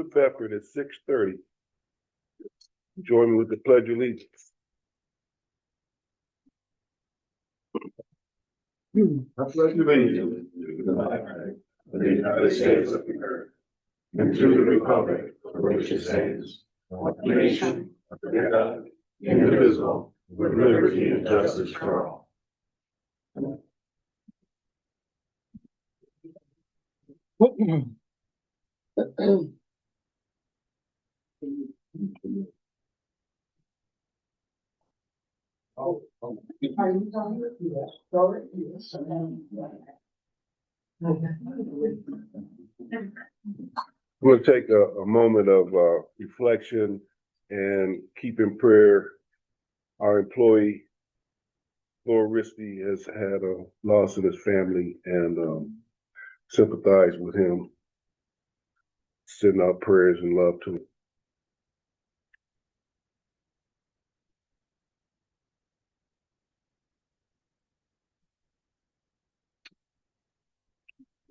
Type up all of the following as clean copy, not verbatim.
of Bedford at 6:30. Join me with the Pledge of Allegiance. I pledge allegiance to the flag of the United States of America and to the republic for which it stands, one nation, under God, indivisible, with liberty and justice for all. We'll take a moment of reflection and keep in prayer our employee, Laura Risty, has had a loss in his family, and sympathize with him. Send out prayers and love to him.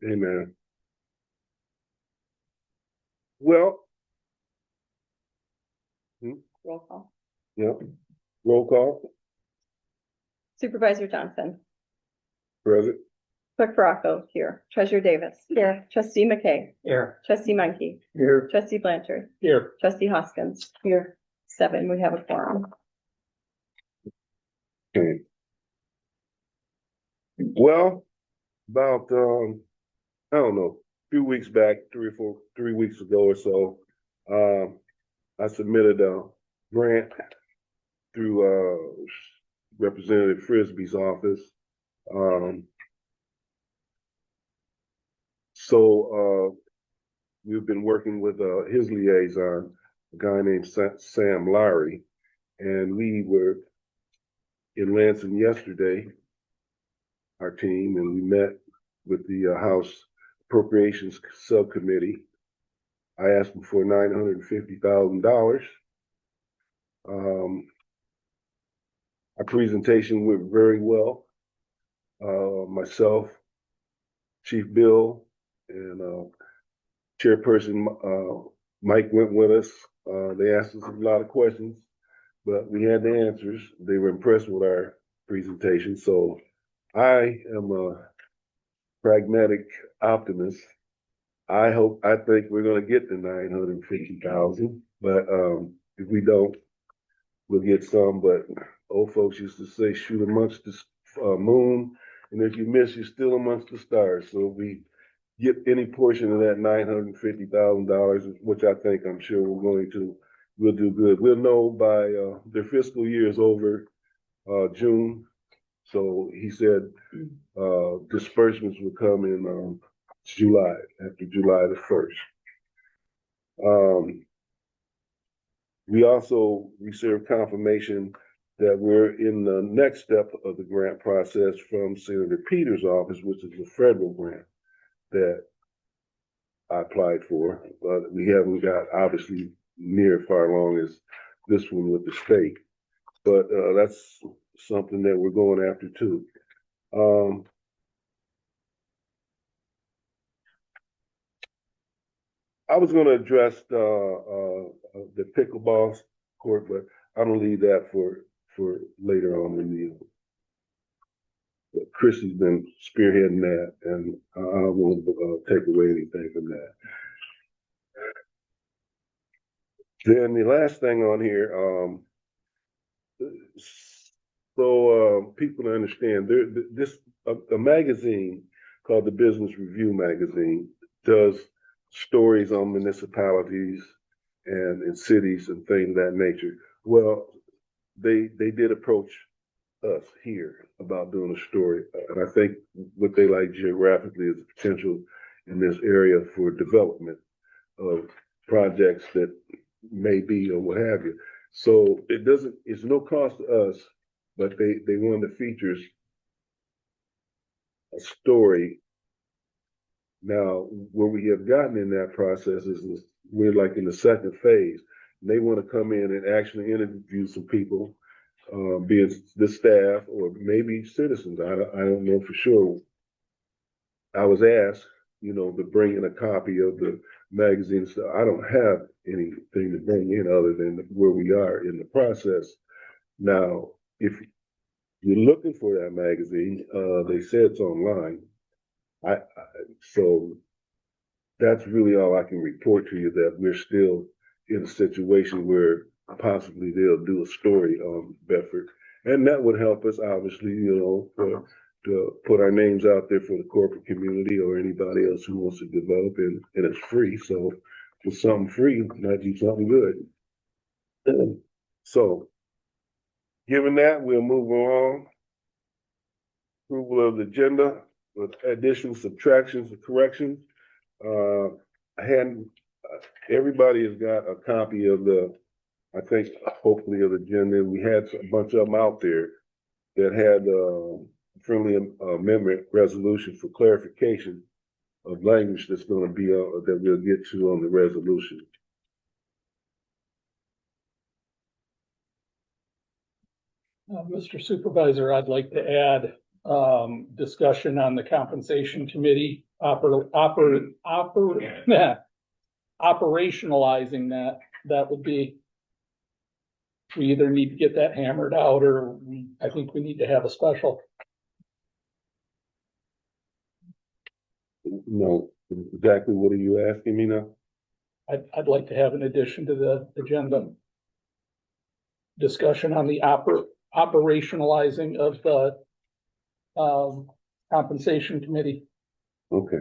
Amen. Well, Roll call. yeah, roll call, Supervisor Johnson. present. Clerk Baraco here. Treasurer Davis. Here. Trustee McKay. Here. Trustee Menke. Here. Trustee Blanchard. Here. Trustee Hoskins. Here. 7, we have a quorum. Okay. Well, about I don't know, a few weeks back, 3 weeks ago or so, I submitted a grant through Representative Frisbee's office. So we've been working with his liaison, a guy named Sam Lowry, and we were in Lansing yesterday, our team, and we met with the House Appropriations Subcommittee. I asked them for $950,000. Our presentation went very well. Myself, Chief Bill, and Chairperson Mike went with us. They asked us a lot of questions, but we had the answers. They were impressed with our presentation. So I am a pragmatic optimist. I think we're going to get the 950,000, but if we don't, we'll get some. But old folks used to say, shoot amongst the moon, and if you miss, you're still amongst the stars. So if we get any portion of that $950,000, which I'm sure we're going to, we'll do good. We'll know by their fiscal year is over June. So he said disbursements will come in July, after July the 1st. We also received confirmation that we're in the next step of the grant process from Senator Peters' office, which is a federal grant that I applied for, but we haven't got obviously near far along as this one with the state. But that's something that we're going after too. I was going to address the pickleball court, but I'm gonna leave that for later on in the. But Chrissy's been spearheading that, and I don't want to take away anything from that. Then the last thing on here, so people understand, a magazine called the Business Review magazine does stories on municipalities and in cities and things of that nature. Well, they did approach us here about doing a story, and I think what they like geographically is the potential in this area for development of projects that may be or what have you. So it's no cost to us, but they wanted to feature a story. Now, where we have gotten in that process is we're like in the second phase. And they want to come in and actually interview some people, be it the staff or maybe citizens. I don't know for sure. I was asked, to bring in a copy of the magazine stuff. I don't have anything to bring in other than where we are in the process. Now, if you're looking for that magazine, they say it's online. So that's really all I can report to you, that we're still in a situation where possibly they'll do a story on Bedford. And that would help us, obviously, to put our names out there for the corporate community or anybody else who wants to develop, and it's free. So for something free, might do something good. So given that, we'll move along. Approval of the agenda with additions, subtractions, and corrections. I had, everybody has got a copy of I think, hopefully of the agenda. We had a bunch of them out there that had friendly amendment resolution for clarification of language that's going to be, that we'll get to on the resolution. Mr. Supervisor, I'd like to add discussion on the compensation committee operationalizing that. That would be, we either need to get that hammered out, or I think we need to have a special. No, exactly what are you asking me now? I'd like to have an addition to the agenda. Discussion on the operationalizing of the compensation committee. Okay.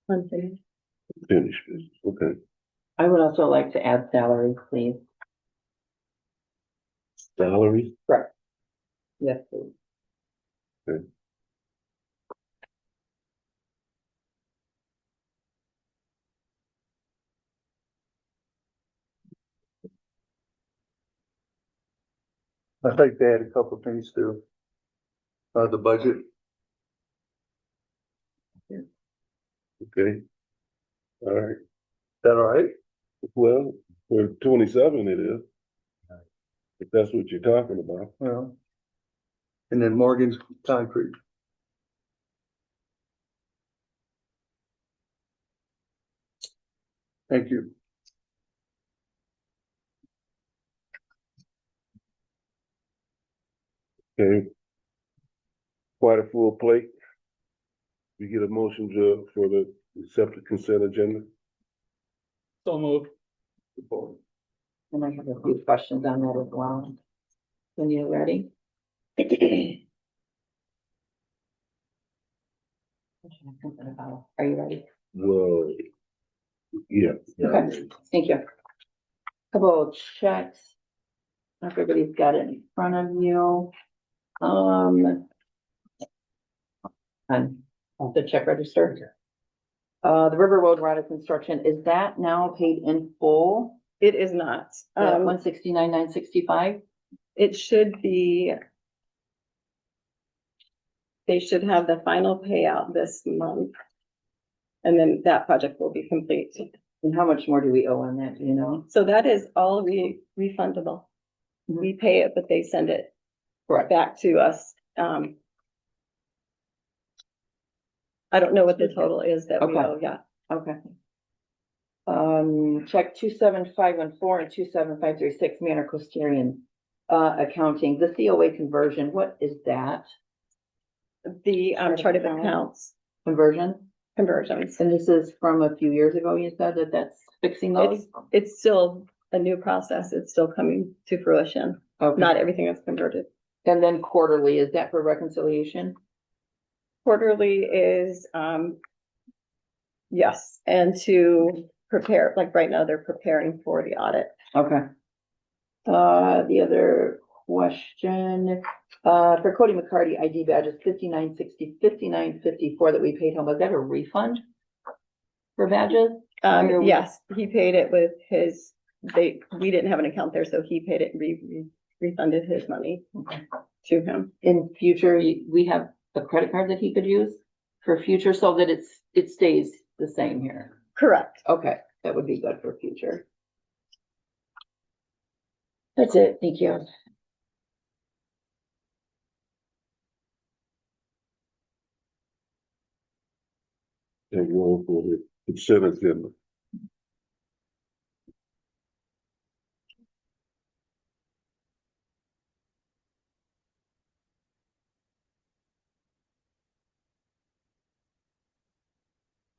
Unfinished. Finish this. Okay. I would also like to add salary, please. Salary? Yes, please. Okay. I'd like to add a couple of things to the budget. Okay. All right. Is that all right? Well, for 27 it is. If that's what you're talking about. Well, and then Morgan's concrete. Thank you. Okay. Quite a full plate. We get a motion for the accepted consent agenda. So moved. And I have a few questions on that as well. When you're ready. Are you ready? Well, yeah. Okay, thank you. Couple of checks. Everybody's got it in front of you. And the check register. The River Road Rada construction, is that now paid in full? It is not. 169,965? It should be. They should have the final payout this month. And then that project will be complete. And how much more do we owe on that, do you know? So that is all refundable. Mhm. We pay it, but they send it Correct. back to us. I don't know what the total is that we Okay. owe, yeah. Okay. Check 27514 and 27536, Manor Costerian, accounting, the COA conversion, what is that? The chart of accounts Conversion? conversions. And this is from a few years ago, you said that's fixing those? It's still a new process. It's still coming to fruition. Okay. Not everything is converted. And then quarterly, is that for reconciliation? Quarterly is, yes, and to prepare, like right now, they're preparing for the audit. Okay. The other question, for Cody McCarty ID badges, 5954 that we paid him, was that a refund for badges? Yes, he paid it with his, we didn't have an account there, so he paid it, refunded his money to him. In future, we have a credit card that he could use for future, so that it stays the same here. Correct. Okay, that would be good for future. That's it, thank you. take roll for the consent agenda.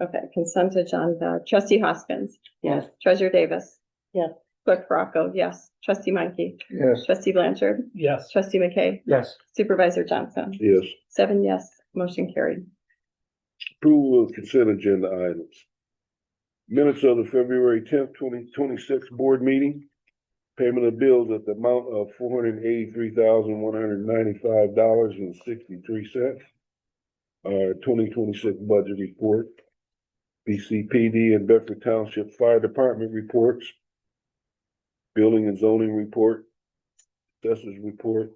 Okay, consent agenda. Trustee Hoskins, Yes. Treasurer Davis. Yes. Clerk Morocco, yes. Trustee Menke, Yes. Trustee Blanchard, Yes. Trustee McKay, Yes. Supervisor Johnson. Yes. 7 yes, motion carried. Approval of consent agenda items. Minutes of the February 10th, 2026 board meeting. Payment of bills at the amount of $483,195.63. Our 2026 budget report. BCPD and Bedford Township Fire Department reports. Building and zoning report. Assessors report.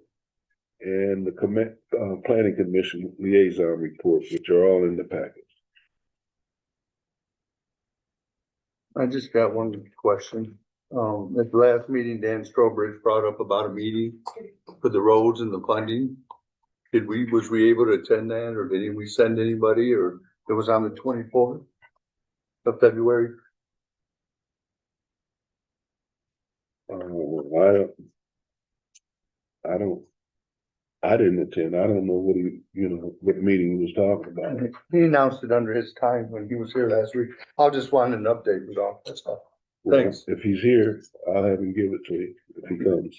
And the Planning Commission liaison reports, which are all in the package. I just got one question. At the last meeting, Dan Strobridge brought up about a meeting for the roads and the funding. Was we able to attend that, or did we send anybody, or it was on the 24th of February? I didn't attend. I don't know what meeting he was talking about. He announced it under his time when he was here last week. I just wanted an update, was all, that's all. Thanks. If he's here, I'll have him give it to you if he comes.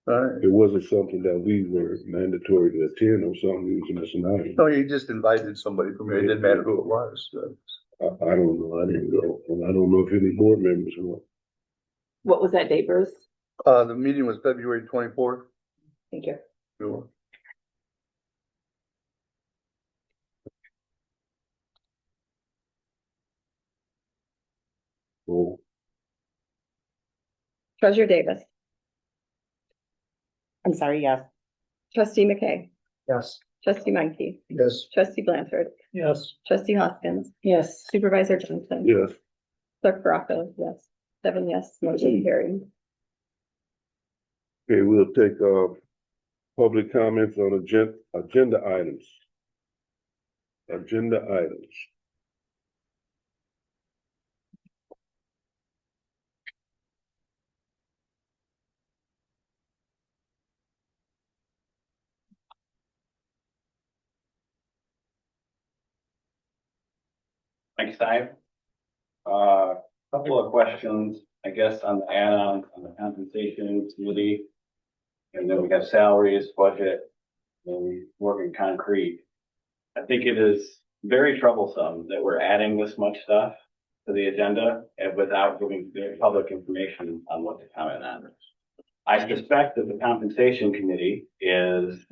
All right. It wasn't something that we were mandatory to attend or something he was missing out on. No, he just invited somebody from here. It didn't matter who it was. I don't know. I didn't go. And I don't know if any board members went. What was that date, Bruce? The meeting was February 24th. Thank you. Sure. Well, Treasurer Davis, I'm sorry, yes. Trustee McKay, Yes. Trustee Menke, Yes. Trustee Blanchard, Yes. Trustee Hoskins, Yes. Supervisor Johnson. yes. Clerk Morocco, yes. 7 yes, motion carried. Okay, we'll take public comments on agenda items. Agenda items. Next time. Couple of questions, I guess, on the add-on, on the compensation committee. And then we have salaries, budget, and working concrete. I think it is very troublesome that we're adding this much stuff to the agenda and without giving the public information on what to comment on. I suspect that the compensation committee is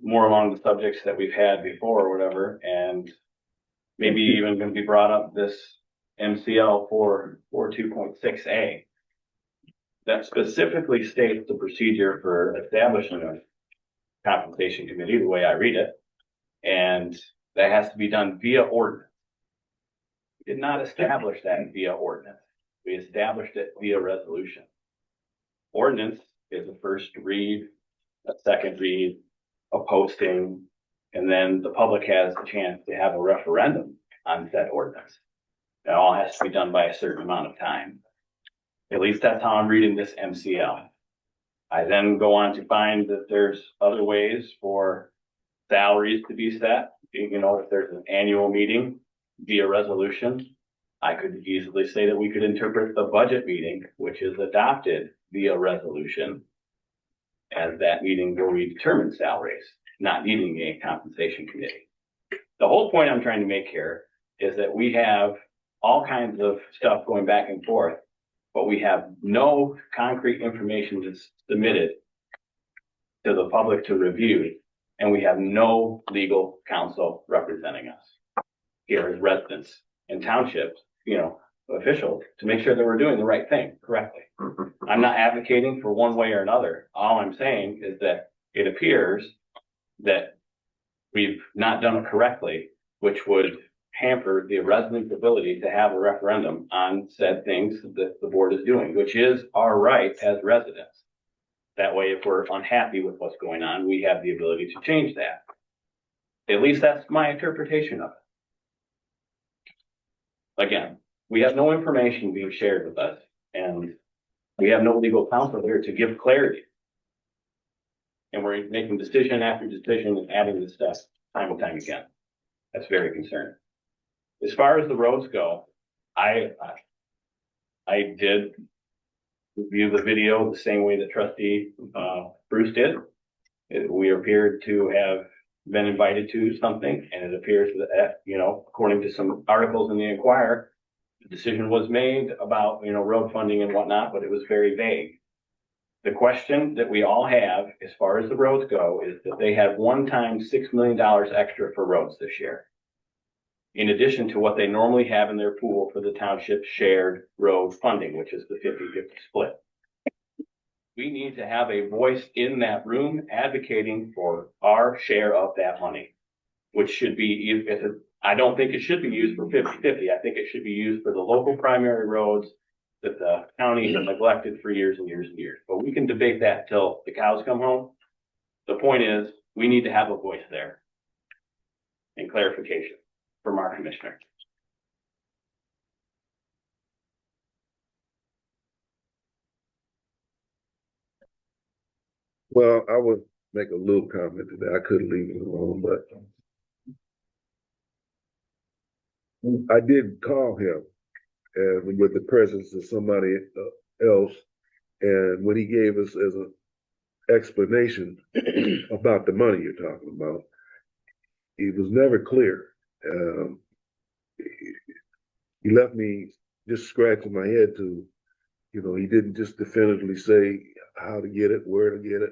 more along the subjects that we've had before or whatever, and maybe even going to be brought up this MCL 442.6A that specifically states the procedure for establishing a compensation committee, the way I read it, and that has to be done via ordinance. We did not establish that via ordinance. We established it via resolution. Ordinance is a first read, a second read, a posting, and then the public has the chance to have a referendum on said ordinance. That all has to be done by a certain amount of time. At least that's how I'm reading this MCL. I then go on to find that there's other ways for salaries to be set. You know, if there's an annual meeting via resolution, I could easily say that we could interpret the budget meeting, which is adopted via resolution, as that meeting where we determine salaries, not needing a compensation committee. The whole point I'm trying to make here is that we have all kinds of stuff going back and forth, but we have no concrete information that's submitted to the public to review, and we have no legal counsel representing us here as residents and townships, officials, to make sure that we're doing the right thing correctly. I'm not advocating for one way or another. All I'm saying is that it appears that we've not done it correctly, which would hamper the residents' ability to have a referendum on said things that the board is doing, which is our right as residents. That way, if we're unhappy with what's going on, we have the ability to change that. At least that's my interpretation of it. Again, we have no information being shared with us, and we have no legal counsel there to give clarity. And we're making decision after decision and adding this stuff time and time again. That's very concerning. As far as the roads go, I did review the video the same way that trustee Bruce did. We appeared to have been invited to something, and it appears that, according to some articles in the Enquirer, the decision was made about, road funding and whatnot, but it was very vague. The question that we all have as far as the roads go is that they had one-time $6 million extra for roads this year, in addition to what they normally have in their pool for the township shared road funding, which is the 50-50 split. We need to have a voice in that room advocating for our share of that money, which should be, I don't think it should be used for 50-50. I think it should be used for the local primary roads that the county has neglected for years and years and years. But we can debate that till the cows come home. The point is, we need to have a voice there and clarification from our commissioner. Well, I would make a little comment to that. I couldn't leave it alone, but I did call him and with the presence of somebody else, and when he gave us as an explanation about the money you're talking about, it was never clear. He left me just scratching my head to, he didn't just definitively say how to get it, where to get it,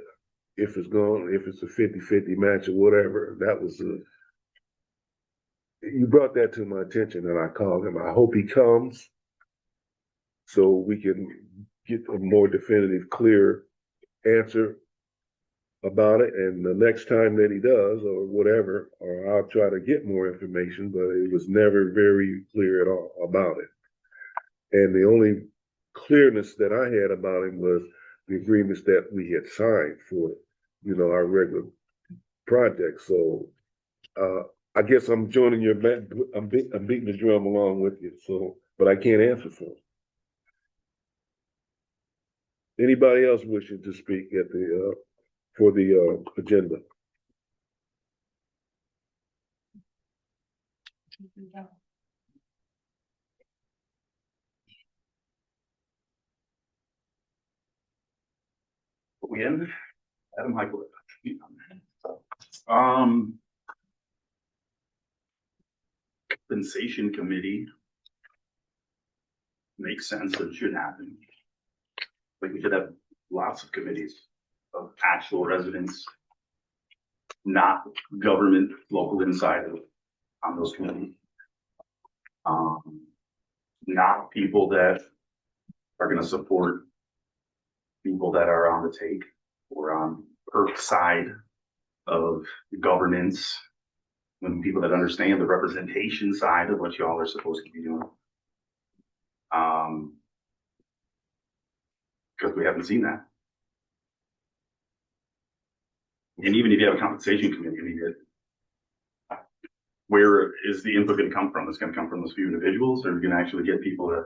if it's going, if it's a 50-50 match or whatever. That was you brought that to my attention, and I called him. I hope he comes so we can get a more definitive, clear answer about it. And the next time that he does, or whatever, or I'll try to get more information, but it was never very clear at all about it. And the only clearness that I had about him was the agreements that we had signed for, our regular project. So I guess I'm joining your band. I'm beating the drum along with you. So, but I can't answer for him. Anybody else wishing to speak at the for the agenda? We in? Adam Michael. Compensation committee makes sense. It should happen. Like, we should have lots of committees of actual residents, not government, local inside on those committees. Not people that are going to support people that are on the take or on her side of governance, when people that understand the representation side of what y'all are supposed to be doing. Because we haven't seen that. And even if you have a compensation committee, I mean, where is the input going to come from? It's going to come from those few individuals, or are we going to actually get people to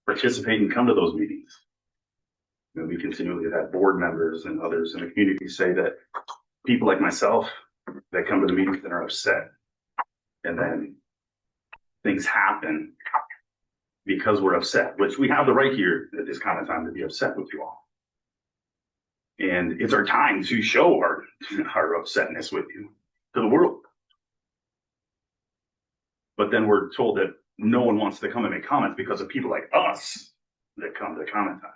participate and come to those meetings? We continually have had board members and others in the community say that people like myself that come to the meetings that are upset, and then things happen because we're upset, which we have the right here at this kind of time to be upset with you all. And it's our time to show our upsetness with you to the world. But then we're told that no one wants to come and make comments because of people like us that come to comment on.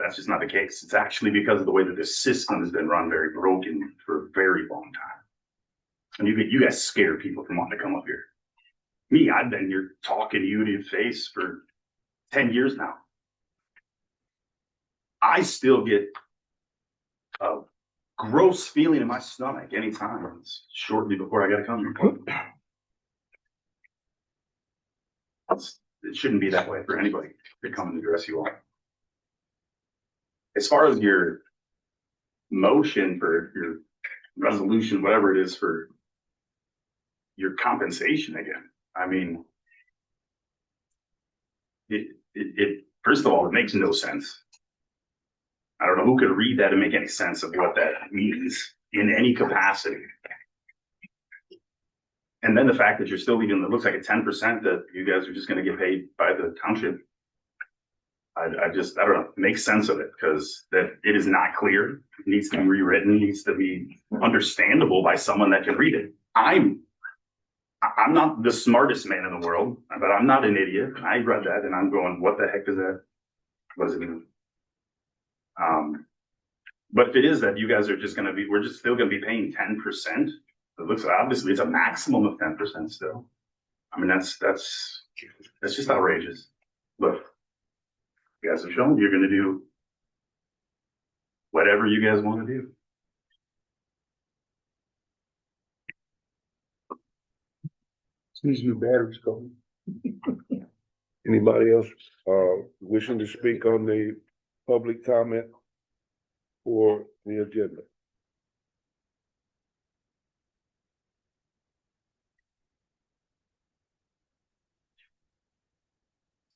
That's just not the case. It's actually because of the way that this system has been run very broken for a very long time. And you guys scare people from wanting to come up here. Me, I've been here talking to you to your face for 10 years now. I still get a gross feeling in my stomach anytime. It's shortly before I got to come here. It shouldn't be that way for anybody to come and address you all. As far as your motion for your resolution, whatever it is for your compensation again. I mean, it, first of all, it makes no sense. I don't know who could read that and make any sense of what that means in any capacity. And then the fact that you're still leaving, it looks like a 10% that you guys are just gonna get paid by the township. I don't know, make sense of it, because that it is not clear. It needs to be rewritten, needs to be understandable by someone that can read it. I'm not the smartest man in the world, but I'm not an idiot. I read that and I'm going, what the heck is that? What does it mean? But if it is that you guys are just gonna be, we're just still gonna be paying 10%. It looks like obviously it's a maximum of 10% still. I mean, that's just outrageous. But you guys have shown you're gonna do whatever you guys want to do. These new batteries going. Anybody else, wishing to speak on the public comment for the agenda?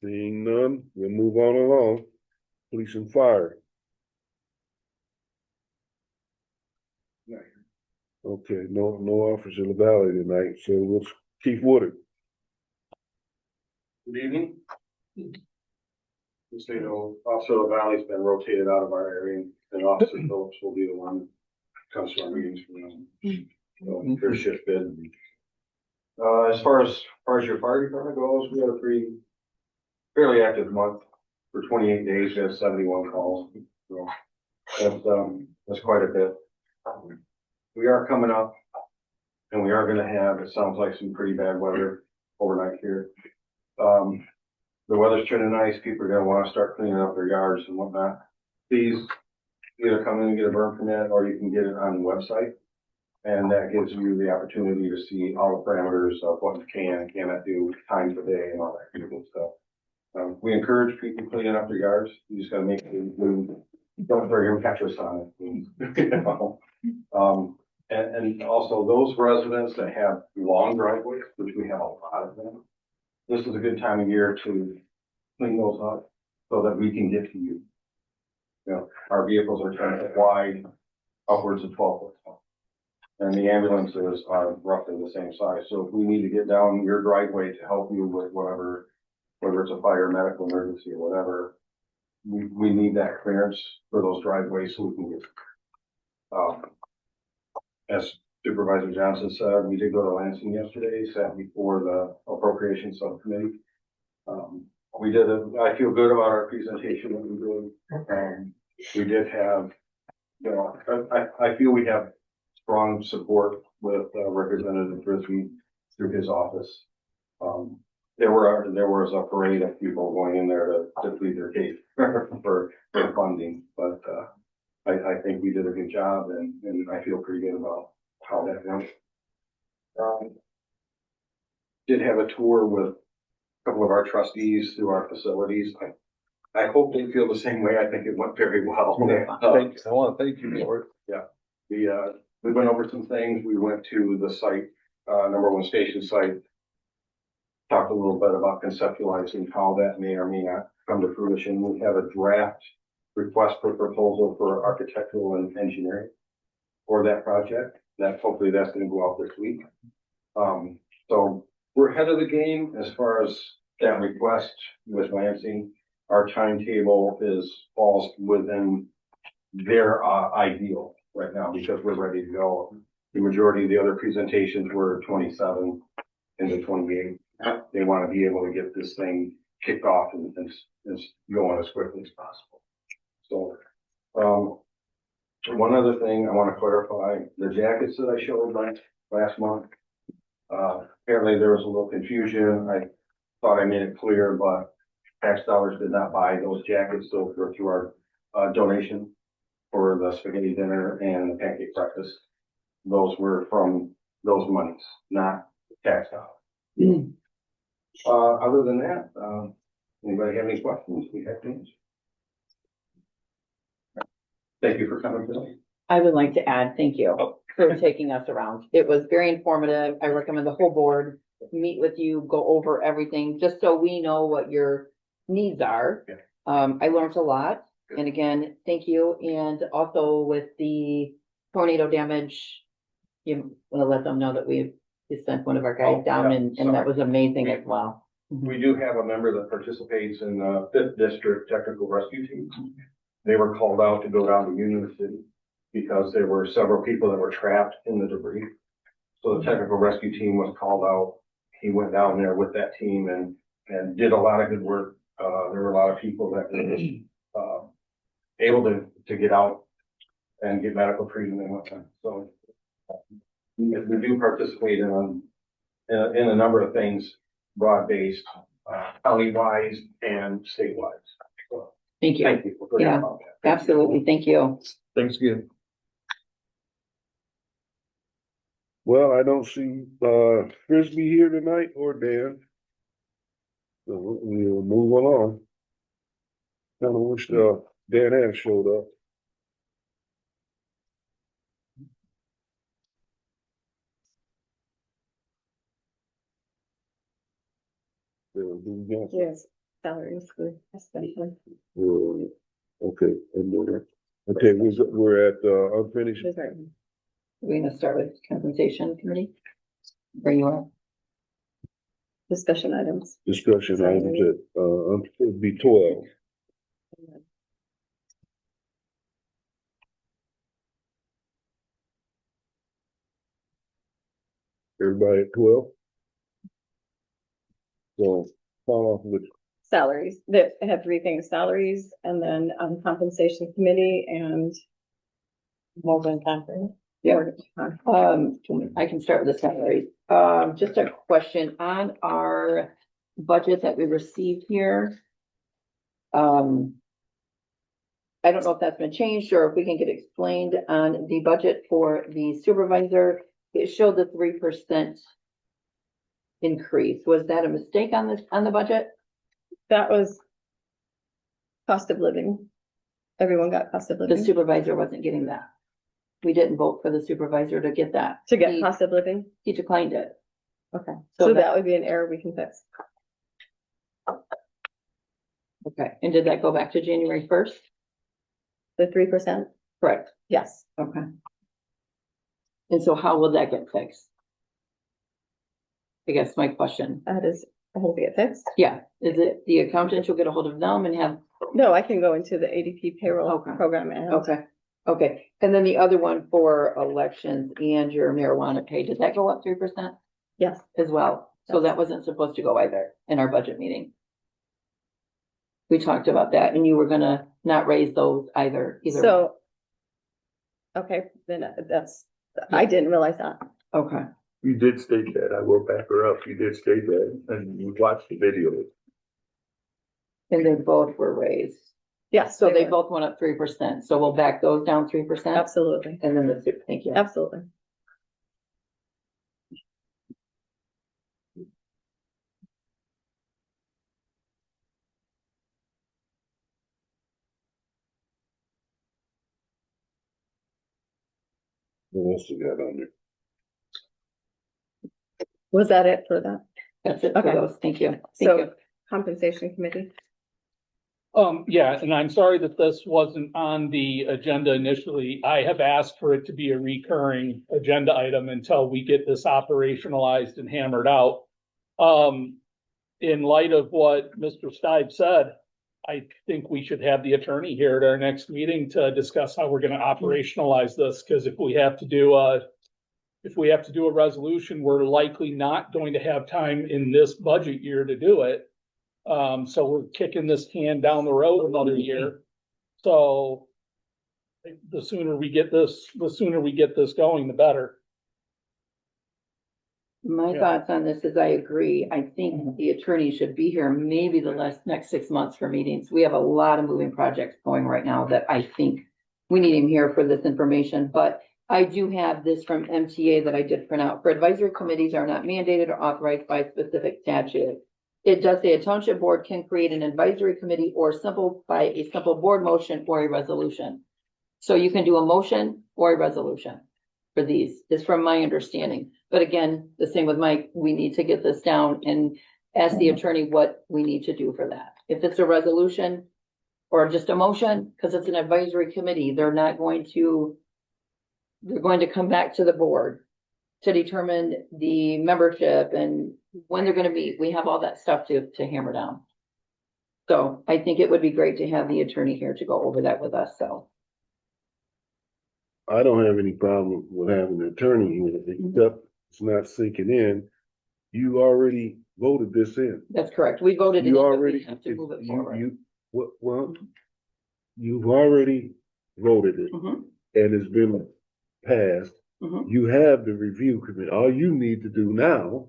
Seeing none, we'll move on along. Police and fire. Okay, no officer in the valley tonight, so we'll, Chief Woodard. Good evening. Just so you know, Officer LaValle's been rotated out of our area, and Officer Phillips will be the one that comes to our meetings from now. So, first shift bid. As far as your fire department goes, we had a fairly active month. For 28 days, we had 71 calls. So that's quite a bit. We are coming up, and we are going to have, it sounds like, some pretty bad weather overnight here. The weather's turning nice. People are going to want to start cleaning up their yards and whatnot. Please either come in and get a burn permit, or you can get it on the website. And that gives you the opportunity to see all the parameters of what you can and cannot do, times of day and all that good stuff. We encourage people cleaning up their yards. You just got to make sure you don't throw your mattress on it. And also those residents that have long driveways, which we have a lot of them, this is a good time of year to clean those up so that we can get to you. You know, our vehicles are 10 foot wide, upwards of 12 foot tall. And the ambulances are roughly the same size. So if we need to get down your driveway to help you with whatever, whether it's a fire, medical emergency or whatever, we need that clearance for those driveways so we can get. As Supervisor Johnson said, we did go to Lansing yesterday, sat before the appropriations subcommittee. I feel good about our presentation that we did. We did have, you know, I feel we have strong support with Representative Frisbee through his office. There was a parade of people going in there to plead their case for funding, but I think we did a good job, and I feel pretty good about how that went. Did have a tour with a couple of our trustees through our facilities. I hope they feel the same way. I think it went very well. Thanks. I want to thank you for it. Yeah, we went over some things. We went to the site, number one station site. Talked a little bit about conceptualizing how that may or may not come to fruition. We have a draft request for proposal for architectural and engineering for that project. Hopefully that's going to go out this week. So we're ahead of the game as far as that request with Lansing. Our timetable falls within their ideal right now because we're ready to go. The majority of the other presentations were 27 into 28. They want to be able to get this thing kicked off and going as quickly as possible. So, one other thing I want to clarify, the jackets that I showed last month, apparently there was a little confusion. I thought I made it clear, but tax dollars did not buy those jackets. Those were through our donation for the spaghetti dinner and the pancake breakfast. Those were from those monies, not tax dollars. Other than that, anybody have any questions? We have things. Thank you for coming today. I would like to add, thank you Oh. for taking us around. It was very informative. I recommend the whole board meet with you, go over everything, just so we know what your needs are. Yeah. I learned a lot. And again, thank you. And also with the tornado damage, you want to let them know that we sent one of our guys Oh, down yeah, and that sorry. was amazing as well. We do have a member that participates in the fifth district technical rescue team. They were called out to go down to Union City because there were several people that were trapped in the debris. So the technical rescue team was called out. He went down there with that team and did a lot of good work. There were a lot of people that were, able to get out and get medical treatment and whatnot. So we do participate in a number of things, broad-based, county-wise and state-wise. So, Thank you. thank you for forgetting Yeah, about that. Absolutely. Thank you. Thanks again. Well, I don't see, Frisbee here tonight or Dan. So we'll move along. Kind of wish, Dan had showed up. Yes, salaries for especially. Okay, and then, okay, we're at, unfinished. Those are- We're gonna start with compensation committee. Where you are? Discussion items. Discussion items at, it'd be 12. Everybody at 12? So, follow off with, Salaries, that have three things, salaries, and then, compensation committee and. Mobile conference. Yeah. I can start with the salary. Just a question on our budget that we received here. I don't know if that's been changed or if we can get explained on the budget for the supervisor. It showed the 3% increase. Was that a mistake on the budget? That was cost of living. Everyone got cost of The living. supervisor wasn't getting that. We didn't vote for the supervisor to get that. To get He- cost of living? He declined it. Okay, So so that- that would be an error we can fix. Okay, and did that go back to January 1st? The 3%? Correct. Yes. Okay. And so how will that get fixed? I guess my question. That is, I hope it get fixed. Yeah, is it the accountant, you'll get a hold of them and have, No, I can go into the ADP payroll Okay. program and. okay. And then the other one for elections and your marijuana pay, did that go up 3% Yes, as well? So that wasn't supposed to go either in our budget meeting. We talked about that and you were gonna not raise those either one. so. Okay, then I didn't realize that. Okay, You did state that. I will back her up. You did state that and you watched the video. and they both were raised. Yes. So they were. both went up 3%. So we'll back those down 3%. Absolutely, And then the super, thank you. absolutely. what else we got on there? Was that it for that? That's it for Okay. those. Thank you. Thank So you. compensation committee? Yeah, and I'm sorry that this wasn't on the agenda initially. I have asked for it to be a recurring agenda item until we get this operationalized and hammered out. In light of what Mr. Stipe said, I think we should have the attorney here at our next meeting to discuss how we're gonna operationalize this, because if we have to do a resolution, we're likely not going to have time in this budget year to do it. So we're kicking this can down the road another year. So the sooner we get this going, the better. My Yeah. thoughts on this is I agree. I think the attorney should be here maybe the next 6 months for meetings. We have a lot of moving projects going right now that I think we need him here for this information, but I do have this from MTA that I did print out. For advisory committees are not mandated or authorized by specific statute. It does say a township board can create an advisory committee or by a simple board motion or a resolution. So you can do a motion or a resolution for these, is from my understanding. But again, the same with Mike, we need to get this down and ask the attorney what we need to do for that. If it's a resolution or just a motion, because it's an advisory committee, they're going to come back to the board to determine the membership and when they're gonna meet. We have all that stuff to hammer down. So I think it would be great to have the attorney here to go over that with us, so. I don't have any problem with having an attorney here, except it's not sinking in. You already voted this in. That's correct. We voted it in, You but already, we have to move it you, forward. well, you've already voted it Mhm, and it's been passed. mhm. You have the review committee. All you need to do now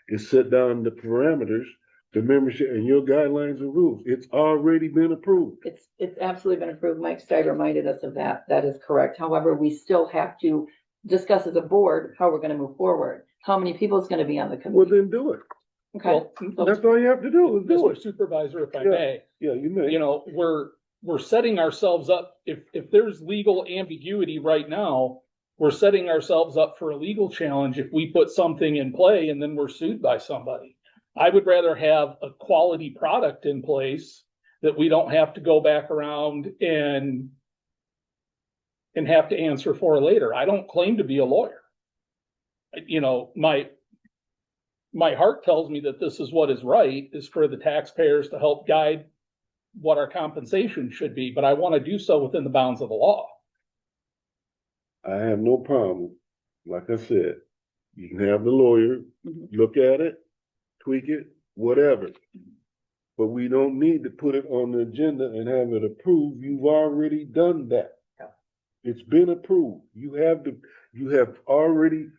is set down the parameters, the membership and your guidelines and rules. It's already been approved. It's absolutely been approved. Mike Stein reminded us of that. That is correct. However, we still have to discuss as a board how we're gonna move forward. How many people is gonna be on the Well, committee? then do it. Okay, Well, That's all you have to do is do Mr. it. Supervisor, if I Yeah. may, Yeah, you may. you know, we're setting ourselves up, if there's legal ambiguity right now, we're setting ourselves up for a legal challenge if we put something in play and then we're sued by somebody. I would rather have a quality product in place that we don't have to go back around and have to answer for later. I don't claim to be a lawyer. You know, my heart tells me that this is what is right, is for the taxpayers to help guide what our compensation should be, but I want to do so within the bounds of the law. I have no problem. Like I said, you can have the lawyer Mhm. look at it, tweak it, whatever. But we don't need to put it on the agenda and have it approved. You've already done that. Yeah. It's been approved. You have already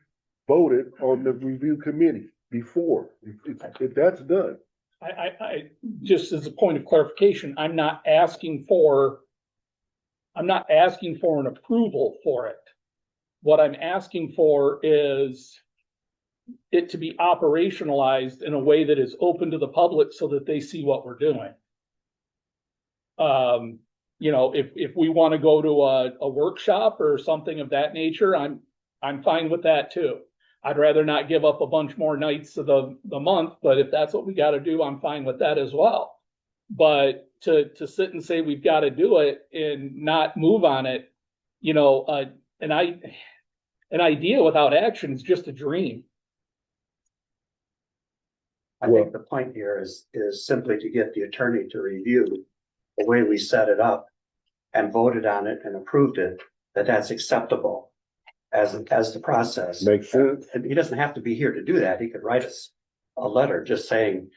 voted on the review committee before. That's done. I just as a point of clarification, I'm not asking for an approval for it. What I'm asking for is it to be operationalized in a way that is open to the public so that they see what we're doing. You know, if we want to go to a workshop or something of that nature, I'm fine with that too. I'd rather not give up a bunch more nights of the month, but if that's what we got to do, I'm fine with that as well. But to sit and say we've got to do it and not move on it, you know, an idea without action is just a dream. I think the point here is simply to get the attorney to review the way we set it up and voted on it and approved it, that's acceptable as the process. Makes sense. And he doesn't have to be here to do that. He could write us a letter just saying,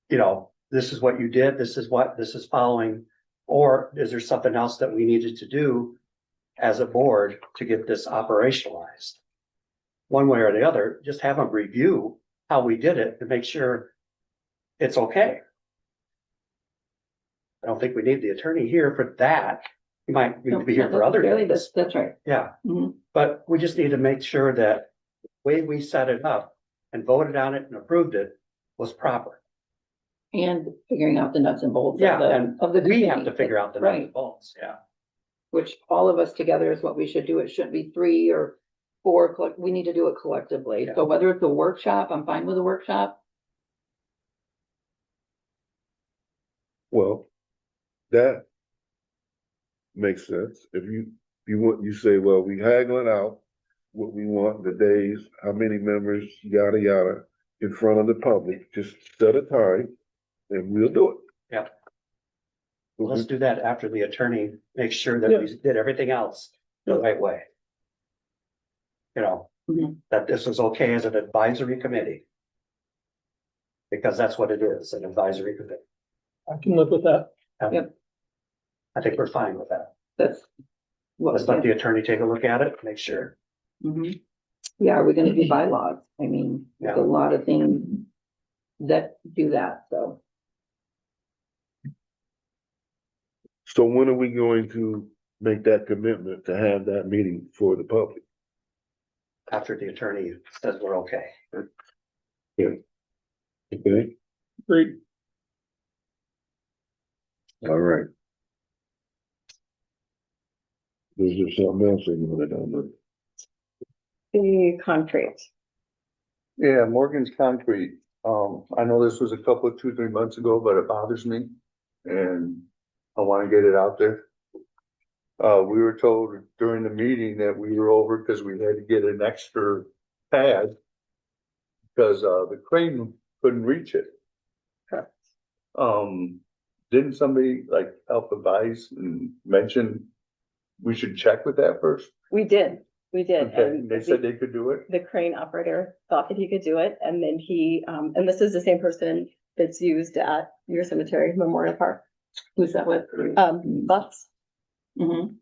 you know, this is what you did, this is following, or is there something else that we needed to do as a board to get this operationalized? One way or the other, just have them review how we did it to make sure it's okay. I don't think we need the attorney here for that. He might need to be here for other things. That's right. Yeah, Mhm. but we just need to make sure that the way we set it up and voted on it and approved it was proper. And figuring out the nuts and bolts Yeah, and of the we have committee. to figure out the nuts Right. and bolts, yeah. Which all of us together is what we should do. It shouldn't be 3 or 4. We need to do it collectively. Yeah. So whether it's a workshop, I'm fine with a workshop. Well, that makes sense. If you say, well, we haggling out what we want, the days, how many members, yada, yada, in front of the public, just set a time and we'll do it. Yeah. Let's do that after the attorney makes sure that Yeah. we did everything else the right way. You know, Mhm. that this is okay as an advisory committee. Because that's what it is, an advisory committee. I can live with that. Yep. I think we're fine with that. That's what. Let's let the attorney take a look at it, make sure. Mhm. Yeah, are we gonna do bylaws? I mean, there's a Yeah. lot of things that do that, so. So when are we going to make that commitment to have that meeting for the public? After the attorney says we're okay. Okay, Great. all right. Is there something else they want to do? The concrete. Yeah, Morgan's Concrete. I know this was a couple of 2, 3 months ago, but it bothers me. And I wanna get it out there. We were told during the meeting that we were over because we had to get an extra pad. Because, the crane couldn't reach it. Correct. Didn't somebody like help advise and mention we should check with that first? We did. Okay, And they said they could do it? the crane operator thought that he could do it, and then he, and this is the same person that's used at your cemetery, Memorial Park, Who's that with? Bucks. Mhm.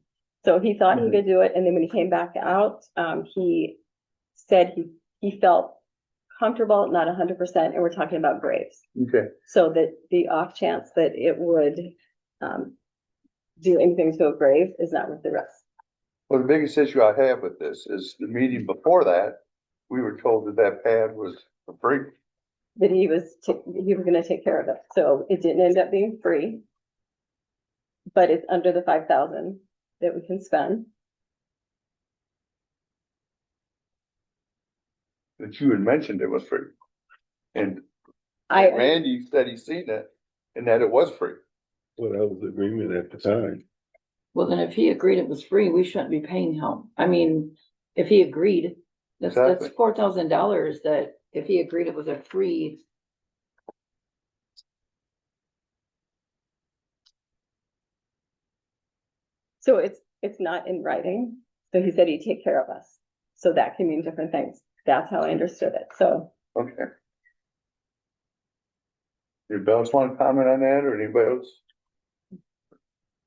So he thought he could do it, and then when he came back out, he said he felt comfortable, not 100%, and we're talking about graves. Okay, So that the off chance that it would, do anything to a grave is not worth the risk. well, the biggest issue I have with this is the meeting before that, we were told that that pad was for free. That he was gonna take care of it, so it didn't end up being free. But it's under the 5,000 that we can spend. That you had mentioned it was free. And I, Randy said he's seen it and that it was free. Well, that was the agreement at the time. Well, then if he agreed it was free, we shouldn't be paying him. I mean, if he agreed, that's Exactly. $4,000 that if he agreed it was a free. so it's not in writing, so he said he'd take care of us. So that can mean different things. That's how I understood it, so. Okay. Anybody else want to comment on that or anybody else?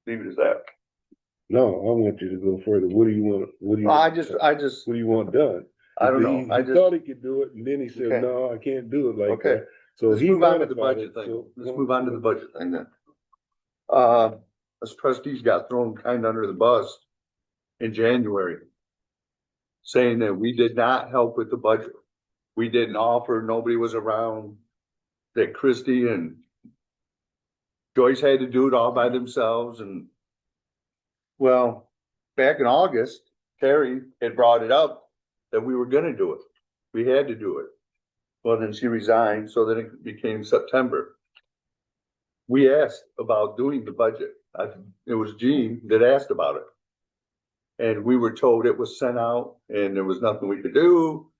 Leave it as that. No, I want you to go further. What do you want, what do you? I just, What do you want done? I don't know. He I just, thought he could do it, and then he said, Okay. no, I can't do it like Okay. that. So let's he move on mad to the about budget it, thing. so- Let's move on to the budget thing then. Us trustees got thrown kind of under the bus in January. Saying that we did not help with the budget. We didn't offer, nobody was around. That Christie and Joyce had to do it all by themselves and. Well, back in August, Terry had brought it up that we were gonna do it. We had to do it. Well, then she resigned, so then it became September. We asked about doing the budget. It was Jean that asked about it. And we were told it was sent out and there was nothing we could do.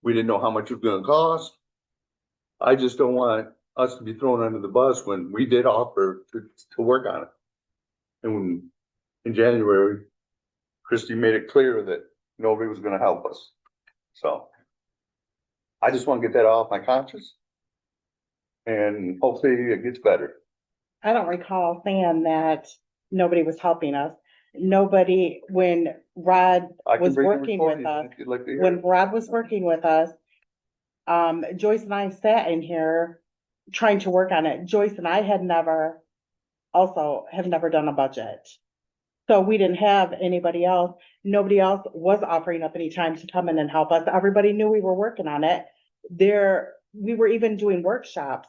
We didn't know how much it was gonna cost. I just don't want us to be thrown under the bus when we did offer to work on it. And when, in January, Christie made it clear that nobody was gonna help us. So I just wanna get that off my conscience. And hopefully it gets better. I don't recall saying that nobody was helping us. Nobody, when Rod I can was bring the working with recording us, if you'd like to hear when it. Rod was working with us, Joyce and I sat in here trying to work on it. Joyce and I have never done a budget. So we didn't have anybody else. Nobody else was offering up any time to come in and help us. Everybody knew we were working on it. We were even doing workshops.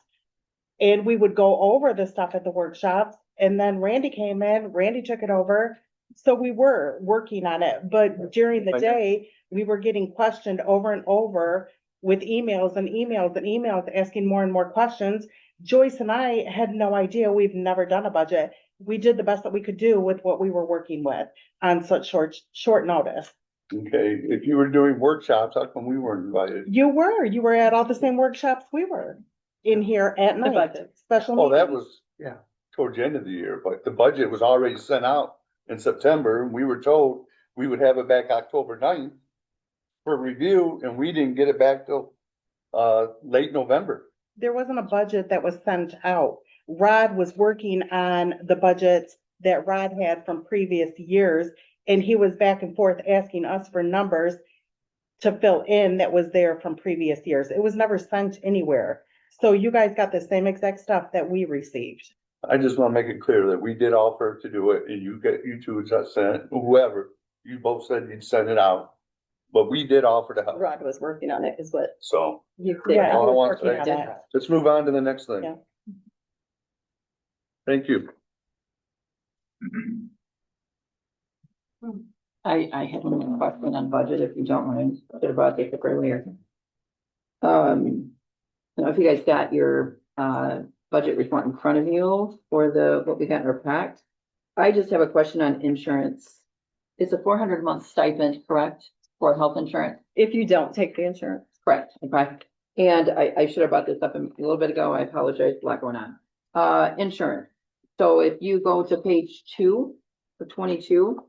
And we would go over the stuff at the workshops, and then Randy came in, Randy took it over. So we were working on it, but during the day, we were getting questioned over and over with emails and emails and emails, asking more and more questions. Joyce and I had no idea. We've never done a budget. We did the best that we could do with what we were working with on such short notice. Okay, if you were doing workshops, how come we weren't invited? You were at all the same workshops we were in here at night, budget. special Oh, that meetings. was, yeah, towards the end of the year, but the budget was already sent out in September. And we were told we would have it back October 9th for review, and we didn't get it back till, late November. There wasn't a budget that was sent out. Rod was working on the budgets that Rod had from previous years, and he was back and forth asking us for numbers to fill in that was there from previous years. It was never sent anywhere. So you guys got the same exact stuff that we received. I just wanna make it clear that we did offer to do it, and you two had sent, whoever, you both said you'd send it out. But we did offer to help, Rod was working on it is what so you Yeah, said. all I was want working to on say, it. let's move on to the next thing. Yeah. Thank you. I had one question on budget, if you don't mind, should have brought this up earlier. I don't know if you guys got your, budget report in front of you for what we got in our pack. I just have a question on insurance. It's a 400 month stipend, correct, for health insurance? If you don't take the insurance. Correct, okay. And I should have brought this up a little bit ago. I apologize, a lot going on. Insurance. So if you go to page 2 of 22,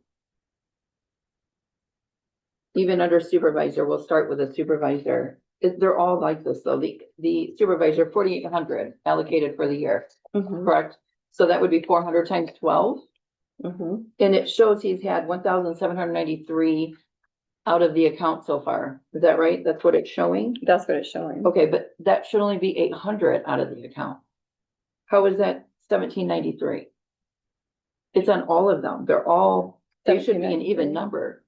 even under supervisor, we'll start with a supervisor. They're all like this, though. The supervisor, 4,800 allocated for the year, correct? So that would be 400 times 12. And it shows he's had 1,793 out of the account so far. Is that right? That's what it's showing? That's what it's showing. Okay, but that should only be 800 out of the account. How is that 1,793? It's on all of them. They should be an even number.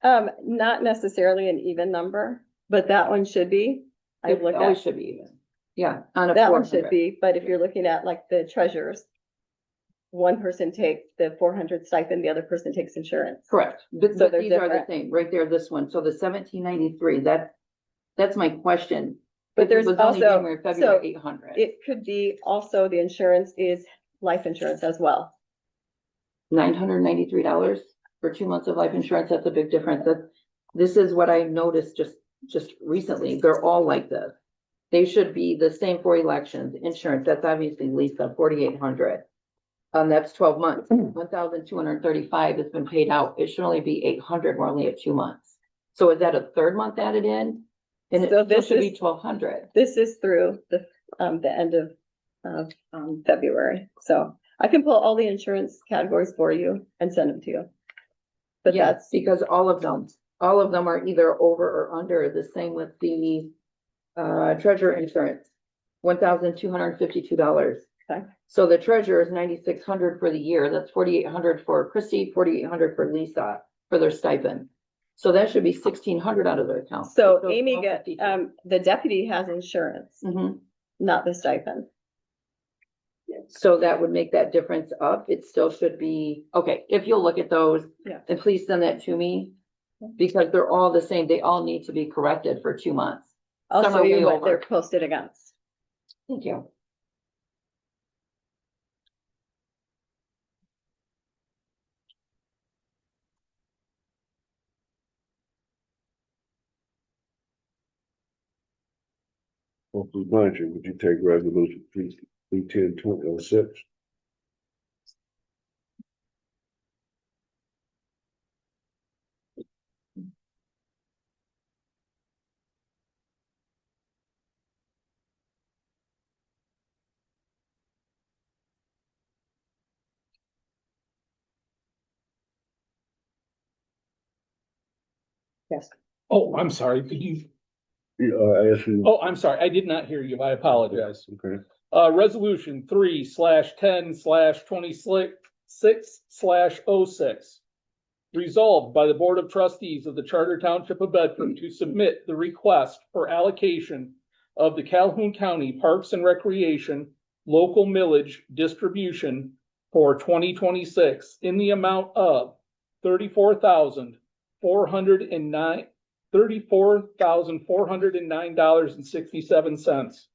Not necessarily an even number, but that one should be. I It look always at, should be even. Yeah, on a that one should 400. be, but if you're looking at like the treasurers, one person takes the 400 stipend, the other person takes insurance. Correct, but So they're these are the different. same, right there, this one, so the 1,793, that's my question. But there's It was only also- January, February, 800. It could be also the insurance is life insurance as well. $993 for 2 months of life insurance, that's a big difference. This is what I noticed just recently, they're all like this. They should be the same for elections, insurance, that's obviously Lisa, 4,800. That's 12 months, 1,235 has been paid out, it should only be 800, we're only at 2 months. So is that a third month added in? And it So still this should be is- 1,200. This is through the end of February. So I can pull all the insurance categories for you and send them to you. But Yes, that's, because all of them are either over or under. The same with the treasurer insurance, $1,252. Okay. So the treasurer is 9,600 for the year. That's 4,800 for Christie, 4,800 for Lisa for their stipend. So that should be 1,600 out of their account. so It goes Amy got, 1252. the deputy has insurance, Mhm. not the stipend. So that would make that difference up. It still should be, okay, if you'll look at those. Yeah. Then please send that to me, because they're all the same. They all need to be corrected for 2 months. I'll Some show are way you what over. they're posted against. Thank you. Hopefully, Blanchard, would you take resolution 310-2006? Yes. Oh, I'm sorry, did you, I asked you. oh, I'm sorry, I did not hear you, I apologize. Okay. Resolution 3/10/26/06. Resolved by the Board of Trustees of the Charter Township of Bedford to submit the request for allocation of the Calhoun County Parks and Recreation local millage distribution for 2026 in the amount of $34,409.67.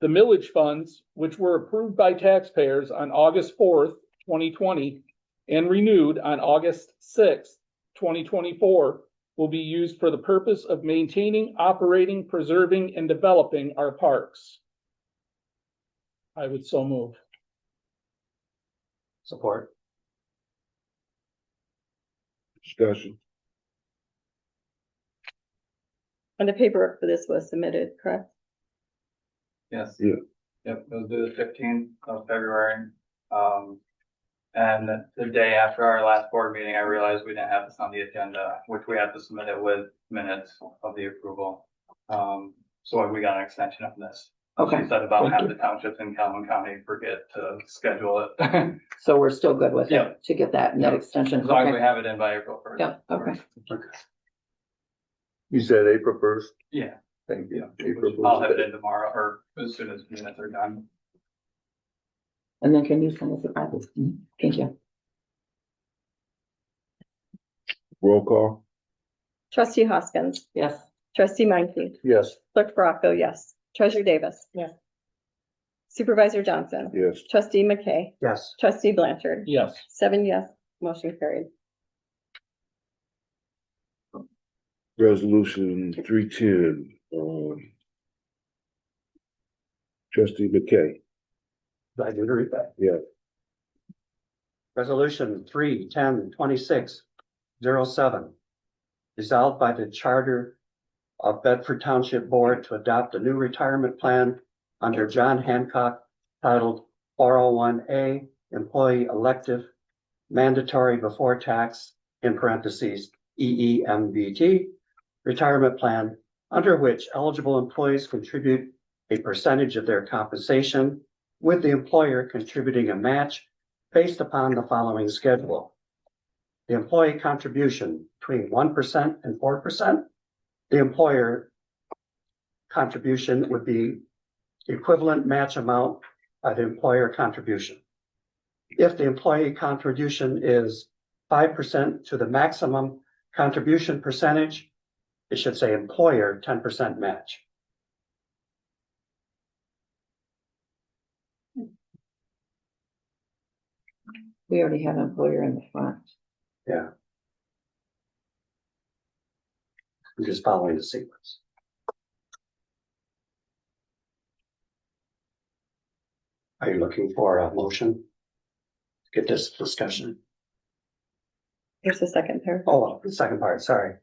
The millage funds, which were approved by taxpayers on August 4th, 2020, and renewed on August 6th, 2024, will be used for the purpose of maintaining, operating, preserving, and developing our parks. I would so move. Support. Discussion. And the paperwork for this was submitted, correct? Yes. Yeah. Yep, it was due the 15th of February. And the day after our last board meeting, I realized we didn't have this on the agenda, which we have to submit it with minutes of the approval. So we got an extension of this. Okay. She said about Thank half you. the townships in Calhoun County forget to schedule it. So we're still good with Yeah. it to get that net extension. As long as we Okay. have it in by April 1st. Yeah, okay. You said April 1st? Yeah, Thank you. yeah. April I'll have 1st. it in tomorrow or as soon as minutes are done. And then can you send us a copy? Thank you. Roll call? Trustee Hoskins, Yes. trustee Meinke, Yes. clerk Bronco, yes. Treasurer Davis. Yes. Supervisor Johnson. Yes. Trustee McKay, Yes. trustee Blanchard. Yes. 7 yes, motion carried. Resolution 310, trustee McKay. I do read that. Yeah. Resolution 3/10/26/07. Resolved by the Charter of Bedford Township Board to adopt a new retirement plan under John Hancock titled 401A Employee Elective Mandatory Before Tax in parentheses EEMBT retirement plan, under which eligible employees contribute a percentage of their compensation, with the employer contributing a match based upon the following schedule. The employee contribution between 1% and 4%. The employer contribution would be equivalent match amount by the employer contribution. If the employee contribution is 5% to the maximum contribution percentage, it should say employer 10% match. We already have an employer in the front. Yeah. I'm just following the sequence. Are you looking for a motion to get this discussion? Here's the second pair. Oh, the second part, sorry.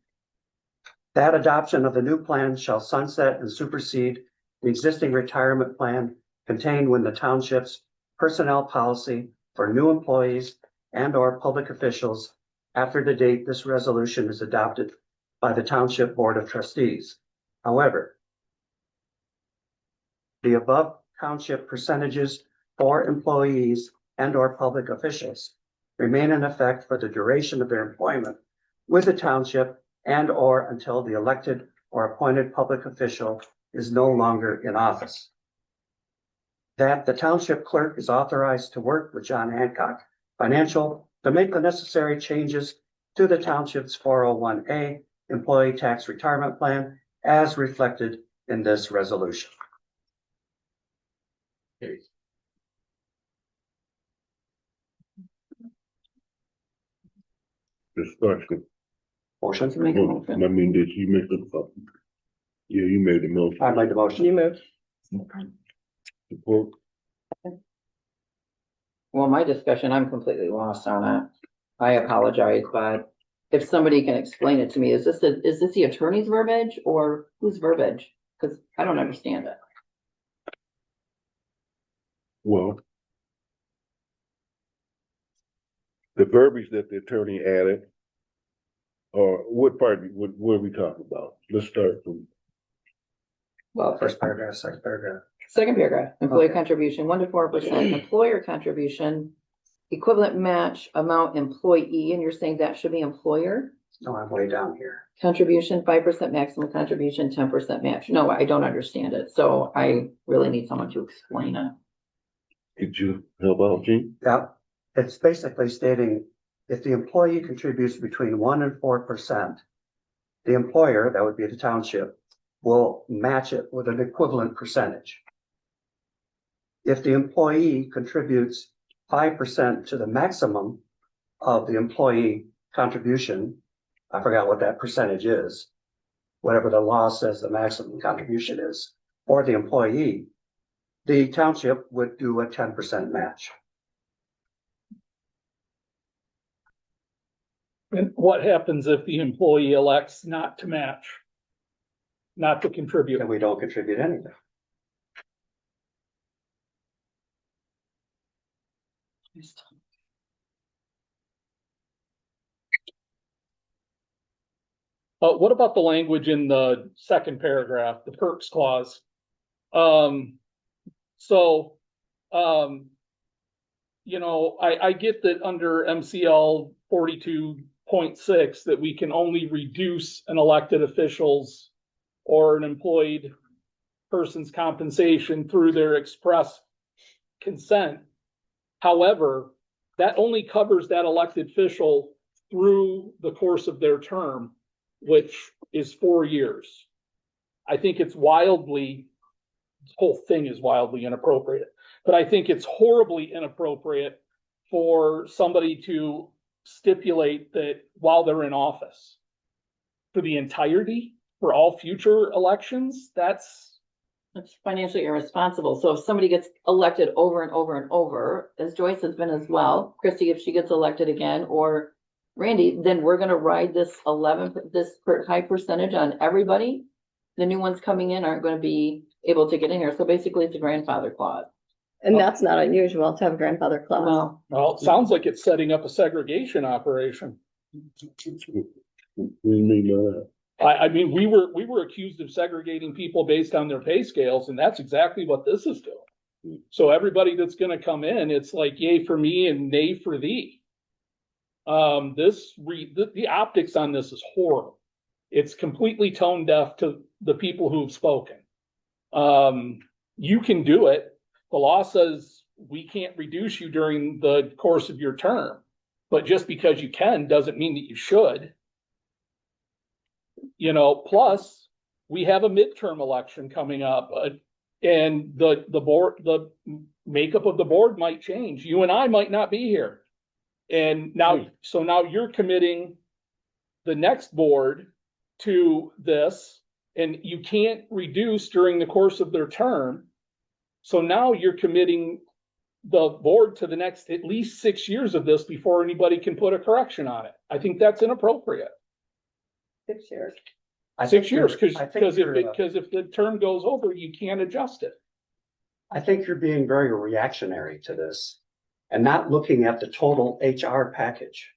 That adoption of the new plan shall sunset and supersede the existing retirement plan contained within the township's personnel policy for new employees and/or public officials after the date this resolution is adopted by the Township Board of Trustees. However, the above township percentages for employees and/or public officials remain in effect for the duration of their employment with the township and/or until the elected or appointed public official is no longer in office. That the township clerk is authorized to work with John Hancock Financial to make the necessary changes to the township's 401A employee tax retirement plan as reflected in this resolution. Discussion. Motion? To make a motion. I mean, did you make the, yeah, you made the motion. I'd like the motion. You moved. Support? Well, my discussion, I'm completely lost on it. I apologize, but if somebody can explain it to me, is this the attorney's verbiage or whose verbiage? Because I don't understand it. Well, the verbiage that the attorney added, or what part, what are we talking about? Let's start from, Well, First paragraph, second paragraph. second paragraph, employee Okay. contribution, 1 to 4%, employer contribution, equivalent match amount employee, and you're saying that should be employer? No, I'm way down here. Contribution, 5% maximum contribution, 10% match. No, I don't understand it. So I really need someone to explain it. could you help out, Gene? Yeah, it's basically stating if the employee contributes between 1% and 4%, the employer, that would be the township, will match it with an equivalent percentage. If the employee contributes 5% to the maximum of the employee contribution, I forgot what that percentage is, whatever the law says the maximum contribution is, or the employee, the township would do a 10% match. And what happens if the employee elects not to match? Not to contribute? And we don't contribute anything. What about the language in the second paragraph, the perks clause? I get that under MCL 42.6 that we can only reduce an elected official's or an employed person's compensation through their express consent. However, that only covers that elected official through the course of their term, which is 4 years. I think it's wildly, the whole thing is wildly inappropriate, but I think it's horribly inappropriate for somebody to stipulate that while they're in office for the entirety, for all future elections, that's financially irresponsible. So if somebody gets elected over and over and over, as Joyce has been as well, Christie, if she gets elected again, or Randy, then we're gonna ride this high percentage on everybody. The new ones coming in aren't gonna be able to get in here. So basically it's a grandfather clause. And that's not unusual to have a grandfather clause. well, it sounds like it's setting up a segregation operation. What do you mean by that? I mean, we were accused of segregating people based on their pay scales, and that's exactly what this is doing. So everybody that's gonna come in, it's like yay for me and nay for thee. The optics on this is horrible. It's completely tone deaf to the people who've spoken. You can do it. The law says we can't reduce you during the course of your term, but just because you can doesn't mean that you should. You know, plus we have a midterm election coming up, and the makeup of the board might change. You and I might not be here. And now you're committing the next board to this, and you can't reduce during the course of their term. So now you're committing the board to the next at least 6 years of this before anybody can put a correction on it. I think that's inappropriate. 6 years. 6 years, because because if the term goes over, you can't adjust it. I think you're being very reactionary to this and not looking at the total HR package.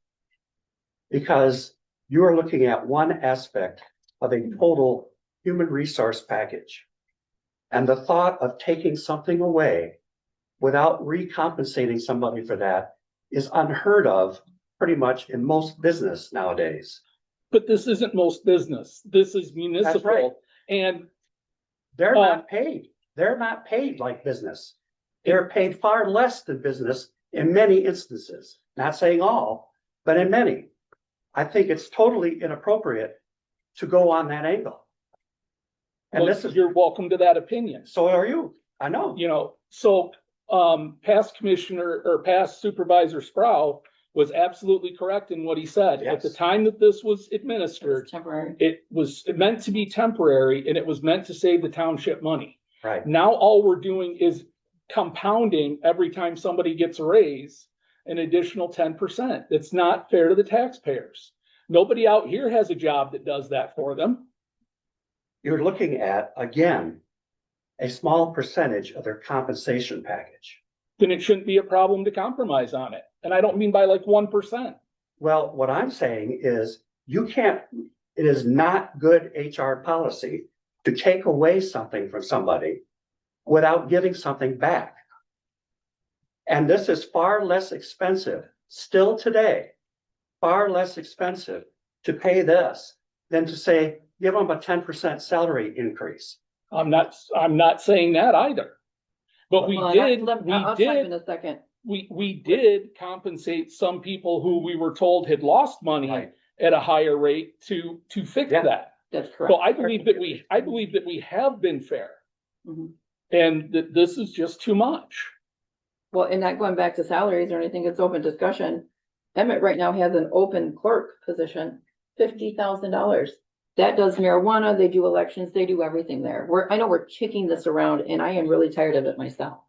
Because you are looking at one aspect of a total human resource package. And the thought of taking something away without recompensating somebody for that is unheard of pretty much in most business nowadays. But this isn't most business. This is right. municipal. And They're not paid. They're not paid like business. They're paid far less than business in many instances. Not saying all, but in many. I think it's totally inappropriate to go on that angle. And well, this is, you're welcome to that opinion. so are you. I know. You know, so past Supervisor Sproul was absolutely correct in what he said. At the Yes. time that this was administered, It's temporary. it was meant to be temporary, and it was meant to save the township money. Right. Now all we're doing is compounding every time somebody gets a raise an additional 10%. It's not fair to the taxpayers. Nobody out here has a job that does that for them. You're looking at, again, a small percentage of their compensation package. Then it shouldn't be a problem to compromise on it. And I don't mean by like 1%. Well, what I'm saying is it is not good HR policy to take away something from somebody without giving something back. And this is far less expensive, still today, far less expensive to pay this than to say, give them a 10% salary increase. I'm not saying that either. But I'll chime in a second. we did compensate some people who we were told had lost money Right. at a higher rate to fix Yeah. that. That's correct. So I believe that we have been fair. Mhm. And that this is just too much. Well, and not going back to salaries or anything, it's open discussion. Emmett right now has an open clerk position, $50,000. That does marijuana, they do elections, they do everything there. I know we're kicking this around and I am really tired of it myself.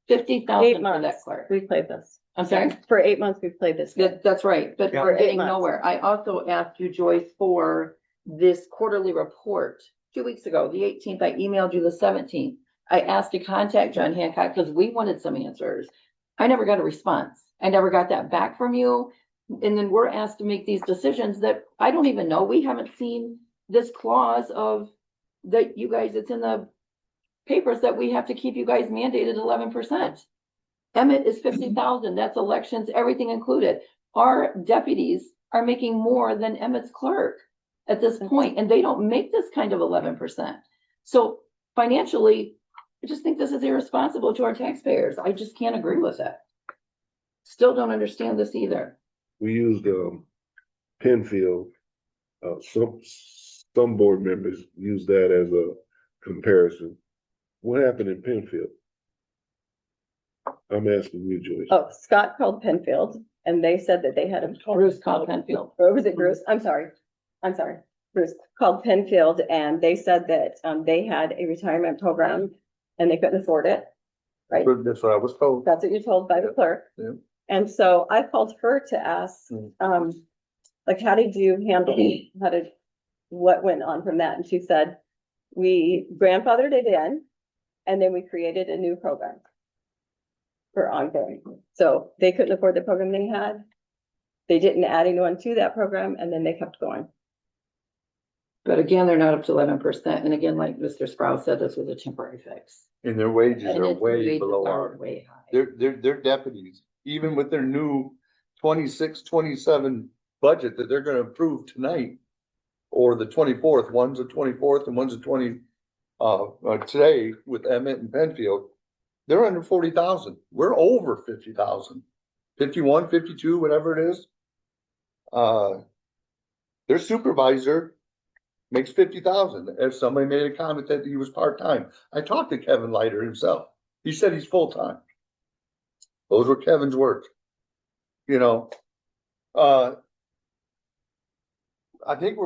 50,000 8 for that months, clerk. we played this. I'm sorry? For 8 months, we've played this. That's right, but Yeah. we're For 8 getting months. nowhere. I also asked you, Joyce, for this quarterly report 2 weeks ago, the 18th. I emailed you the 17th. I asked to contact John Hancock because we wanted some answers. I never got a response. I never got that back from you. And then we're asked to make these decisions that I don't even know. We haven't seen this clause of that you guys, it's in the papers that we have to keep you guys mandated 11%. Emmett is 50,000. That's elections, everything included. Our deputies are making more than Emmett's clerk at this point, and they don't make this kind of 11%. So financially, I just think this is irresponsible to our taxpayers. I just can't agree with it. Still don't understand this either. We used Penfield, some board members use that as a comparison. What happened in Penfield? I'm asking you, Joyce. Oh, Scott called Penfield and they said that they had a, Bruce called Penfield. or was it Bruce? I'm sorry. Bruce called Penfield and they said that, they had a retirement program and they couldn't afford it. Right? That's what I was told. That's what you're told by the clerk. Yeah. And so I called her to ask, like, how did you handle, what went on from that? And she said, we grandfathered it in and then we created a new program for ongoing. So they couldn't afford the program they had. They didn't add anyone to that program and then they kept going. But again, they're not up to 11%. And again, like Mr. Sprouse said, this was a temporary fix. And their wages And are its way wages below are ours. way high. They're deputies, even with their new 26, 27 budget that they're gonna approve tonight. Or the 24th, one's the 24th and one's the today with Emmett and Penfield. They're under 40,000. We're over 50,000. 51, 52, whatever it is. Their supervisor makes 50,000. If somebody made a comment that he was part-time, I talked to Kevin Leiter himself. He said he's full-time. Those were Kevin's words. You know, I think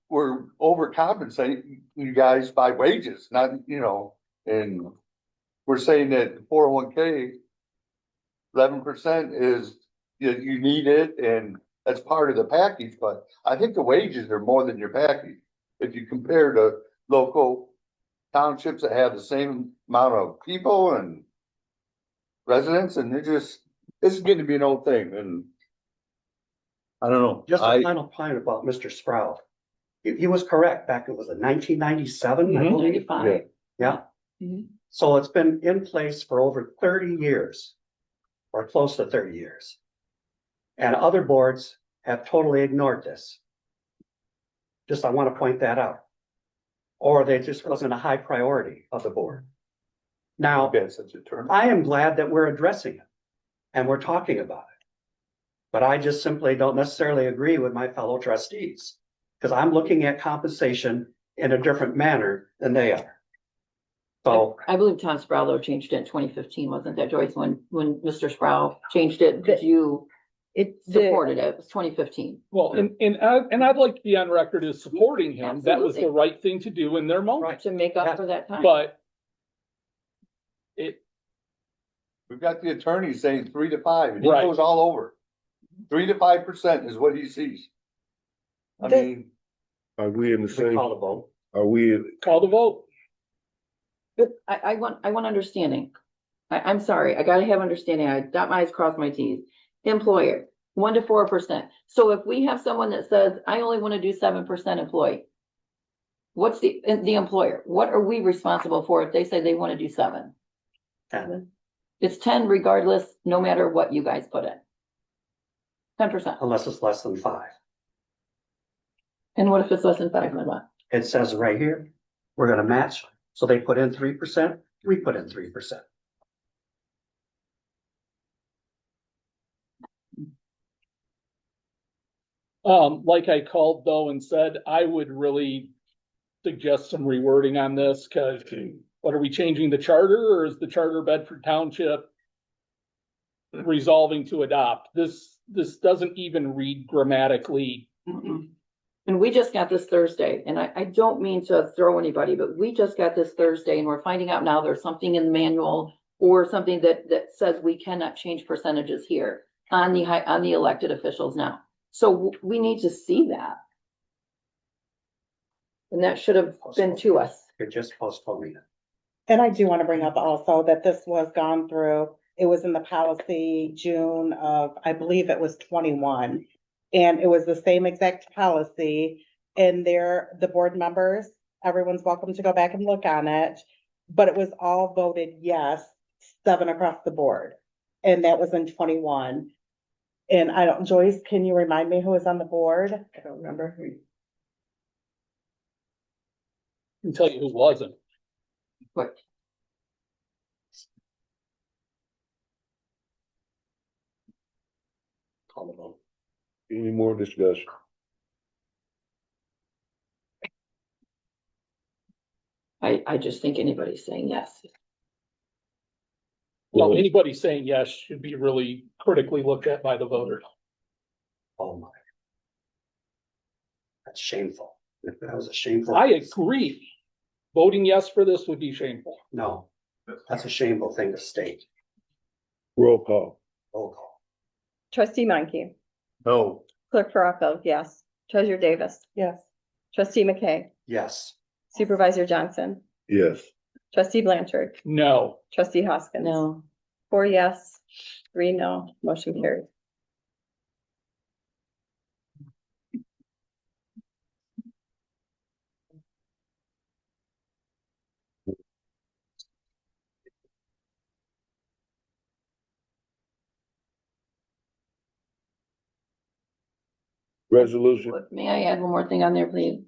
we're overcompensating you guys by wages, not, you know, and we're saying that 401k, 11% is, you need it and that's part of the package, but I think the wages are more than your package. If you compare to local townships that have the same amount of people and residents, and this is getting to be an old thing, and I don't know. Just a final point about Mr. Sprout. He was correct back, it was in 1997, I Mhm. believe. 95. Yeah. Mhm. So it's been in place for over 30 years, or close to 30 years. And other boards have totally ignored this. Just, I want to point that out. Or they just wasn't a high priority of the board. Now, That's such a term. I am glad that we're addressing it and we're talking about it. But I just simply don't necessarily agree with my fellow trustees. Because I'm looking at compensation in a different manner than they are. So, I believe Tom Sproul though changed it in 2015, wasn't that, Joyce? When Mr. Sproul changed it, because you supported it, it was 2015. Well, and I'd like to be on record as supporting him. That was the Absolutely. right thing to do in their moment. right, To make up for that time. But We've got the attorney saying 3 to 5, and he Right. goes all over. 3 to 5% is what he sees. I This- mean, Are we in the we same, call the vote. are we, call the vote. But I want understanding. I'm sorry, I gotta have understanding. I dot my i's, cross my t's. Employer, 1 to 4%. So if we have someone that says, I only want to do 7% employee. What's the employer? What are we responsible for if they say they want to do 7? 10, It's 10 regardless, no matter what you guys put in. 10%. unless it's less than 5. And what if it's less than 5? Then what? It says right here, we're gonna match. So they put in 3%, we put in 3%. Like I called though and said, I would really suggest some rewording on this, because what are we changing the charter, or is the charter Bedford Township resolving to adopt? This doesn't even read grammatically. Mm-mm. And we just got this Thursday, and I don't mean to throw anybody, but we just got this Thursday and we're finding out now there's something in the manual or something that says we cannot change percentages here on the elected officials now. So we need to see that. And that should have been to us. You're just postponing it. And I do want to bring up also that this was gone through, it was in the policy June of, I believe it was 21. And it was the same exact policy, and the board members, everyone's welcome to go back and look on it. But it was all voted yes, 7 across the board. And that was in 21. And Joyce, can you remind me who was on the board? I don't remember. I can tell you who wasn't. But Call the vote. any more discussion? I just think anybody's saying yes. Well, anybody saying yes should be really critically looked at by the voters. Oh my. That's shameful. That was a shameful. I agree. Voting yes for this would be shameful. No, that's a shameful thing to state. Roll call. Roll call. Trustee Menke, No. Clerk Faraco, yes. Treasurer Davis, Yes. Trustee McKay, Yes. Supervisor Johnson, Yes. Trustee Blanchard, No. Trustee Hoskins. No, 4 yes, 3 no, motion carried. Resolution. may I add one more thing on there, please?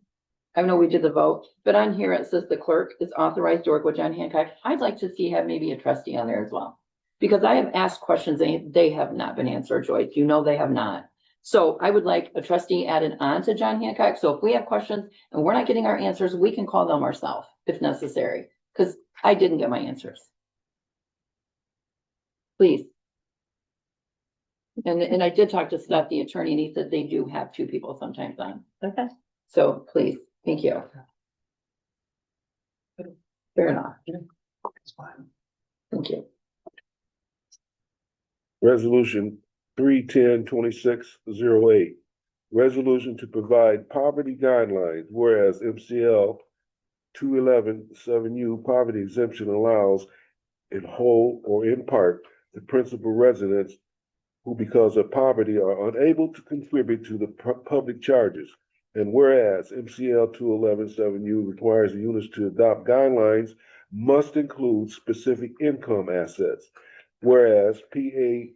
I know we did the vote, but on here it says the clerk is authorized to work with John Hancock. I'd like to see have maybe a trustee on there as well. Because I have asked questions, they have not been answered, Joyce. You know they have not. So I would like a trustee added on to John Hancock. So if we have questions and we're not getting our answers, we can call them ourselves if necessary, because I didn't get my answers. Please. And I did talk to Scott, the attorney, and he said they do have 2 people sometimes on. Okay. So please, thank you. Fair enough. It's fine. Thank you. Resolution 3/10/2608. Resolution to provide poverty guidelines, whereas MCL 211-7U poverty exemption allows in whole or in part the principal residents who because of poverty are unable to contribute to the public charges. And whereas MCL 211-7U requires the units to adopt guidelines must include specific income assets. Whereas PA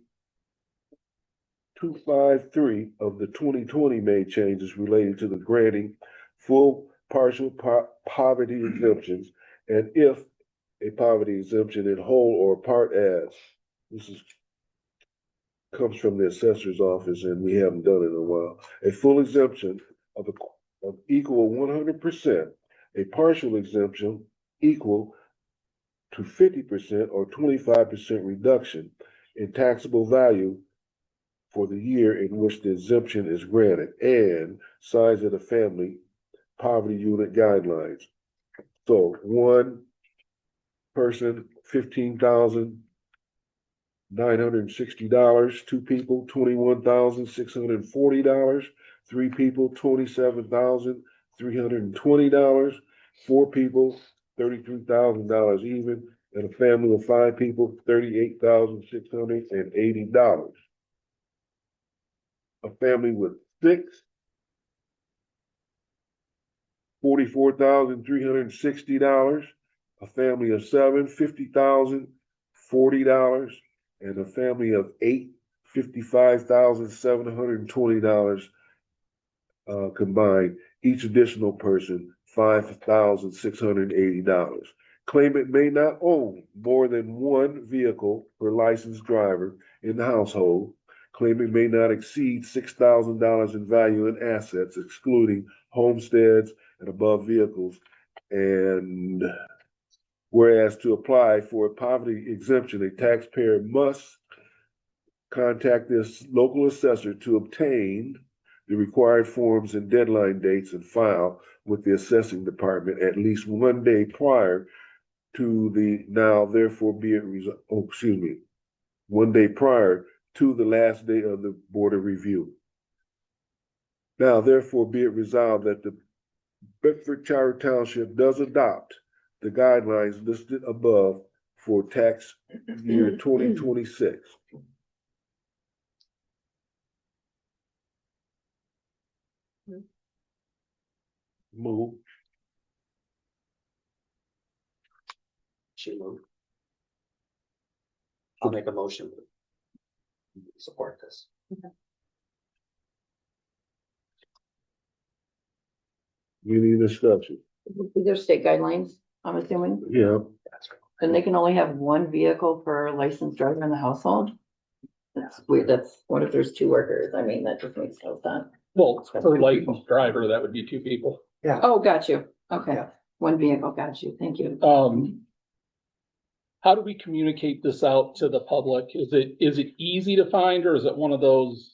253 of the 2020 made changes related to the granting full partial poverty exemptions, and if a poverty exemption in whole or part as, this is comes from the assessor's office and we haven't done it in a while, a full exemption of equal 100%, a partial exemption equal to 50% or 25% reduction in taxable value for the year in which the exemption is granted, and size of the family poverty unit guidelines. So one person, $15,960, 2 people, $21,640, 3 people, $27,320, 4 people, $33,000 even, and a family of 5 people, $38,680. A family with 6, $44,360. A family of 7, $50,040. And a family of 8, $55,720 combined. Each additional person, $5,680. Claimant may not own more than 1 vehicle per licensed driver in the household. Claimant may not exceed $6,000 in value in assets, excluding homesteads and above vehicles. And whereas to apply for a poverty exemption, a taxpayer must contact this local assessor to obtain the required forms and deadline dates and file with the assessing department at least 1 day prior to the now therefore be it 1 day prior to the last day of the board of review. Now therefore be it resolved that the Bedford Charter Township does adopt the guidelines listed above for tax year 2026. Move. She moved. I'll make a motion to support this. We need instruction. These are state guidelines, I'm assuming, Yeah, That's right. and they can only have 1 vehicle per licensed driver in the household. That's weird. What if there's 2 workers? I mean, that just makes no sense. Well, for licensed driver, that would be 2 people. Oh, got you. Okay. Yeah. One vehicle, got you, thank you. How do we communicate this out to the public? Is it easy to find, or is it one of those?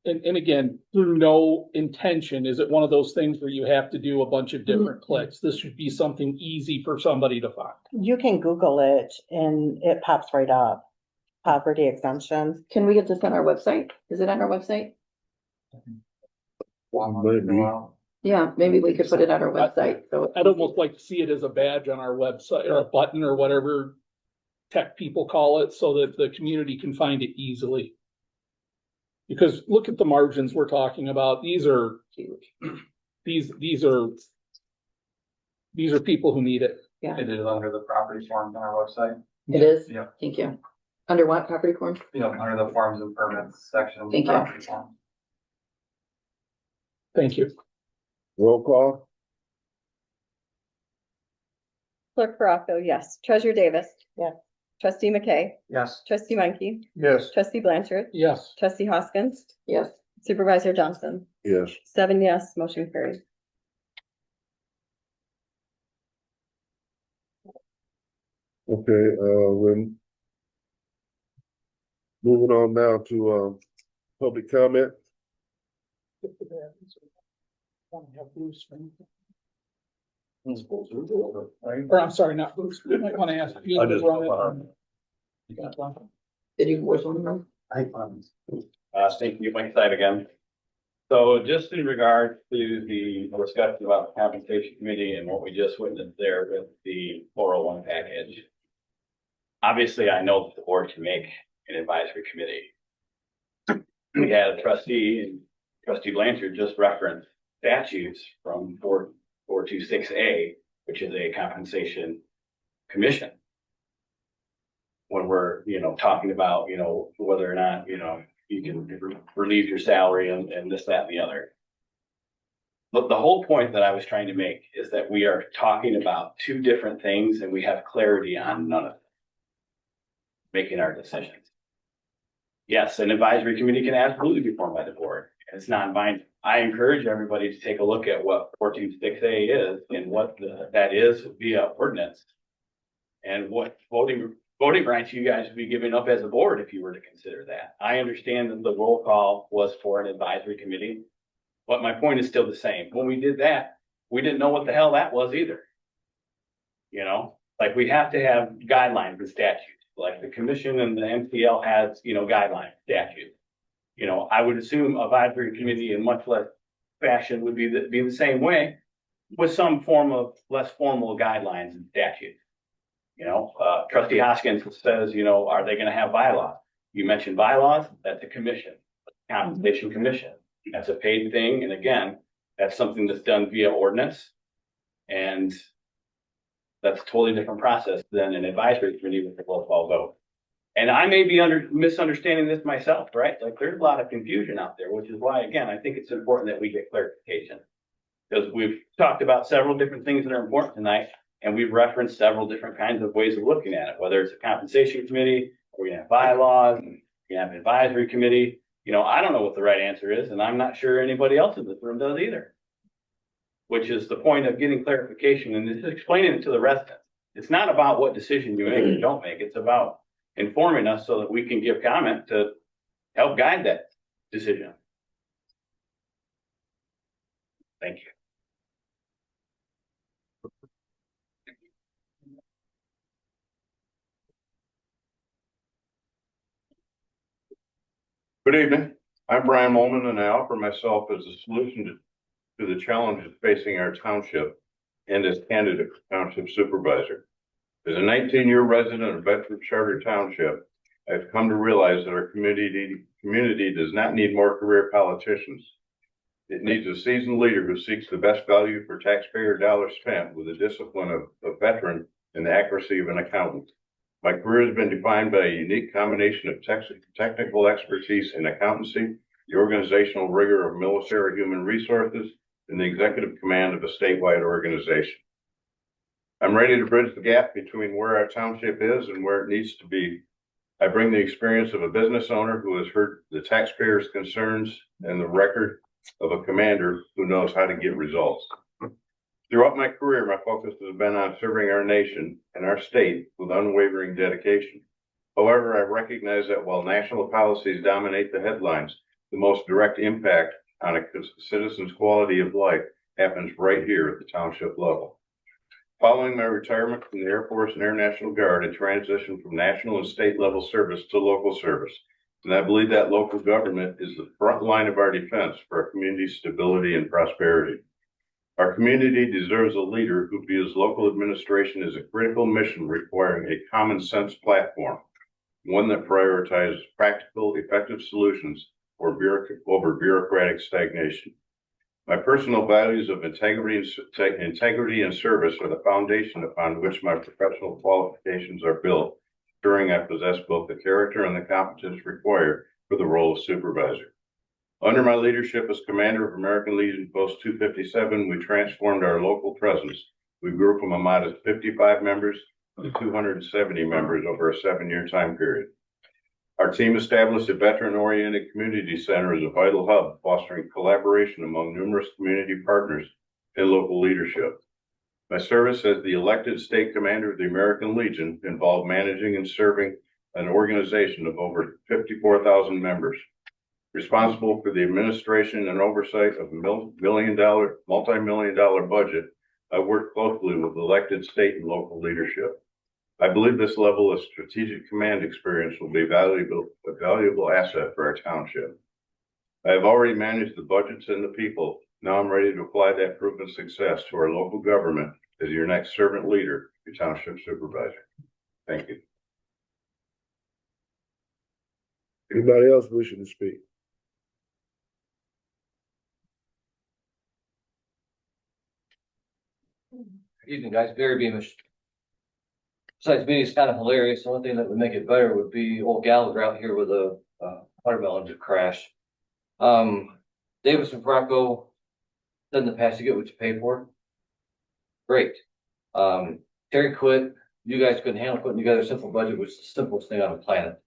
And again, through no intention, is it one of those things where you have to do a bunch of different clicks? This should be something easy for somebody to find. You can Google it and it pops right up. Poverty exemptions. Can we get this on our website? Is it on our website? Yeah, maybe we could put it on our website, so. I'd almost like to see it as a badge on our website or a button or whatever tech people call it, so that the community can find it easily. Because look at the margins we're talking about. These are these are people who need it. Yeah, It is under the property forms on our website. it is, Yeah. thank you. Under what property forms? Under the forms and permits section. Thank you. Property forms. Thank you. Roll call? Clerk Baraco, yes. Treasurer Davis. Yes. Trustee McKay, Yes. trustee Menke, Yes. trustee Blanchard, Yes. trustee Hoskins, Yes, supervisor Johnson. Yes. 7 yes, motion carried. Okay, we're moving on now to, public comment. Or I'm sorry, not Bruce. We might want to ask you. to run it. You got one? did you, which one? Ron? Thank you, Mike Side again. So just in regard to the discussion about the compensation committee and what we just witnessed there with the 401 package. Obviously, I know that the board can make an advisory committee. We had a trustee, and trustee Blanchard just referenced statutes from 426A, which is a compensation commission. When we're, talking about, whether or not, you can relieve your salary and this, that, and the other. But the whole point that I was trying to make is that we are talking about two different things and we have clarity on none of them. Making our decisions. Yes, an advisory committee can absolutely be formed by the board. It's non-binding. I encourage everybody to take a look at what 426A is and what that is via ordinance. And what voting rights you guys would be giving up as a board if you were to consider that. I understand that the roll call was for an advisory committee, but my point is still the same. When we did that, we didn't know what the hell that was either. Like we have to have guidelines and statutes, like the commission and the MCL has, guidelines, statutes. I would assume advisory committee in much less fashion would be the same way with some form of less formal guidelines and statutes. Trustee Hoskins says, are they going to have bylaws? You mentioned bylaws, that's a commission, compensation commission. That's a paid thing. And again, that's something that's done via ordinance. And that's a totally different process than an advisory committee with a roll call vote. And I may be misunderstanding this myself, right? Like there's a lot of confusion out there, which is why, again, I think it's important that we get clarification. Because we've talked about several different things that are important tonight. And we've referenced several different kinds of ways of looking at it, whether it's a compensation committee, or we have bylaws, we have an advisory committee. I don't know what the right answer is, and I'm not sure anybody else in this room does either. Which is the point of getting clarification and just explaining it to the residents. It's not about what decision you make or don't make. It's about informing us so that we can give comment to help guide that decision. Thank you. Good evening. I'm Brian Molman, and I offer myself as a solution to the challenges facing our township and as candidate for township supervisor. As a 19-year resident of Bedford Charter Township, I've come to realize that our community does not need more career politicians. It needs a seasoned leader who seeks the best value for taxpayer dollars spent with the discipline of a veteran and the accuracy of an accountant. My career has been defined by a unique combination of technical expertise in accountancy, the organizational rigor of military human resources, and the executive command of a statewide organization. I'm ready to bridge the gap between where our township is and where it needs to be. I bring the experience of a business owner who has heard the taxpayers' concerns and the record of a commander who knows how to get results. Throughout my career, my focus has been on serving our nation and our state with unwavering dedication. However, I recognize that while national policies dominate the headlines, the most direct impact on a citizen's quality of life happens right here at the township level. Following my retirement from the Air Force and Air National Guard, I transitioned from national and state level service to local service. And I believe that local government is the front line of our defense for our community's stability and prosperity. Our community deserves a leader who views local administration as a critical mission requiring a common sense platform, one that prioritizes practical, effective solutions over bureaucratic stagnation. My personal values of integrity and service are the foundation upon which my professional qualifications are built, ensuring I possess both the character and the competence required for the role of supervisor. Under my leadership as commander of American Legion Post 257, we transformed our local presence. We grew from a modest 55 members to 270 members over a 7-year time period. Our team established a veteran-oriented community center as a vital hub, fostering collaboration among numerous community partners and local leadership. My service as the elected state commander of the American Legion involved managing and serving an organization of over 54,000 members. Responsible for the administration and oversight of a multi-million dollar budget, I worked closely with elected state and local leadership. I believe this level of strategic command experience will be a valuable asset for our township. I have already managed the budgets and the people. Now I'm ready to apply that proven success to our local government as your next servant leader, your township supervisor. Thank you. Anybody else wishing to speak? Evening, guys. Barry Beamish. Besides being kind of hilarious, the only thing that would make it better would be old Gallagher out here with a watermelon to crash. Davis and Bracco said in the past, you get what you pay for. Great. Terry quit. You guys couldn't handle putting together a simple budget, which is the simplest thing on the planet.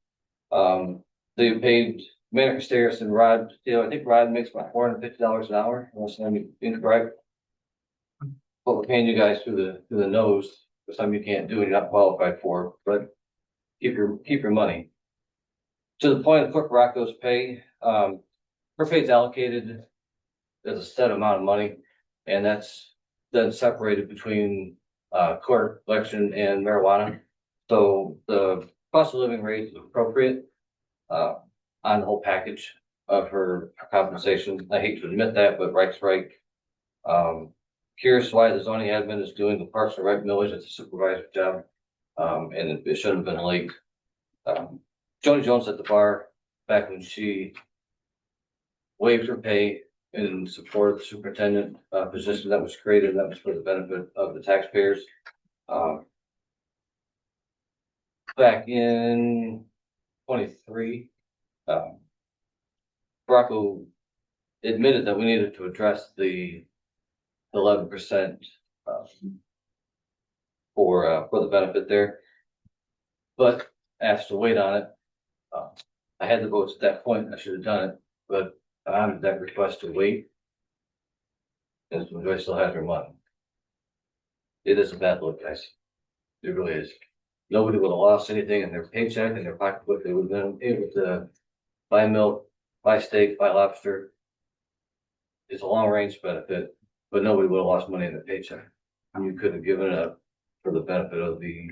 They paid Commander Casteris and Rod. I think Rod makes about $450 an hour, unless I'm incorrect. But we're paying you guys through the nose for something you can't do and you're not qualified for, but keep your money. To the point of Clerk Rocco's pay, her pay is allocated as a set amount of money, and that's then separated between clerk, election, and marijuana. So the cost of living rate is appropriate on the whole package of her compensation. I hate to admit that, but right's right. Curious why the zoning admin is doing the Parks and Rec millage. It's a supervisor job, and it shouldn't have been late. Joni Jones at the bar back when she waived her pay in support of the superintendent position that was created, and that was for the benefit of the taxpayers. Back in 23, Bracco admitted that we needed to address the 11% for the benefit there, but asked to wait on it. I had the votes at that point. I should have done it, but I honored that request to wait. And I still have her money. It is a bad look, guys. It really is. Nobody would have lost anything in their paycheck and their pocketbook. They would have been able to buy milk, buy steak, buy lobster. It's a long range benefit, but nobody would have lost money in their paycheck. And you could have given it up for the benefit of the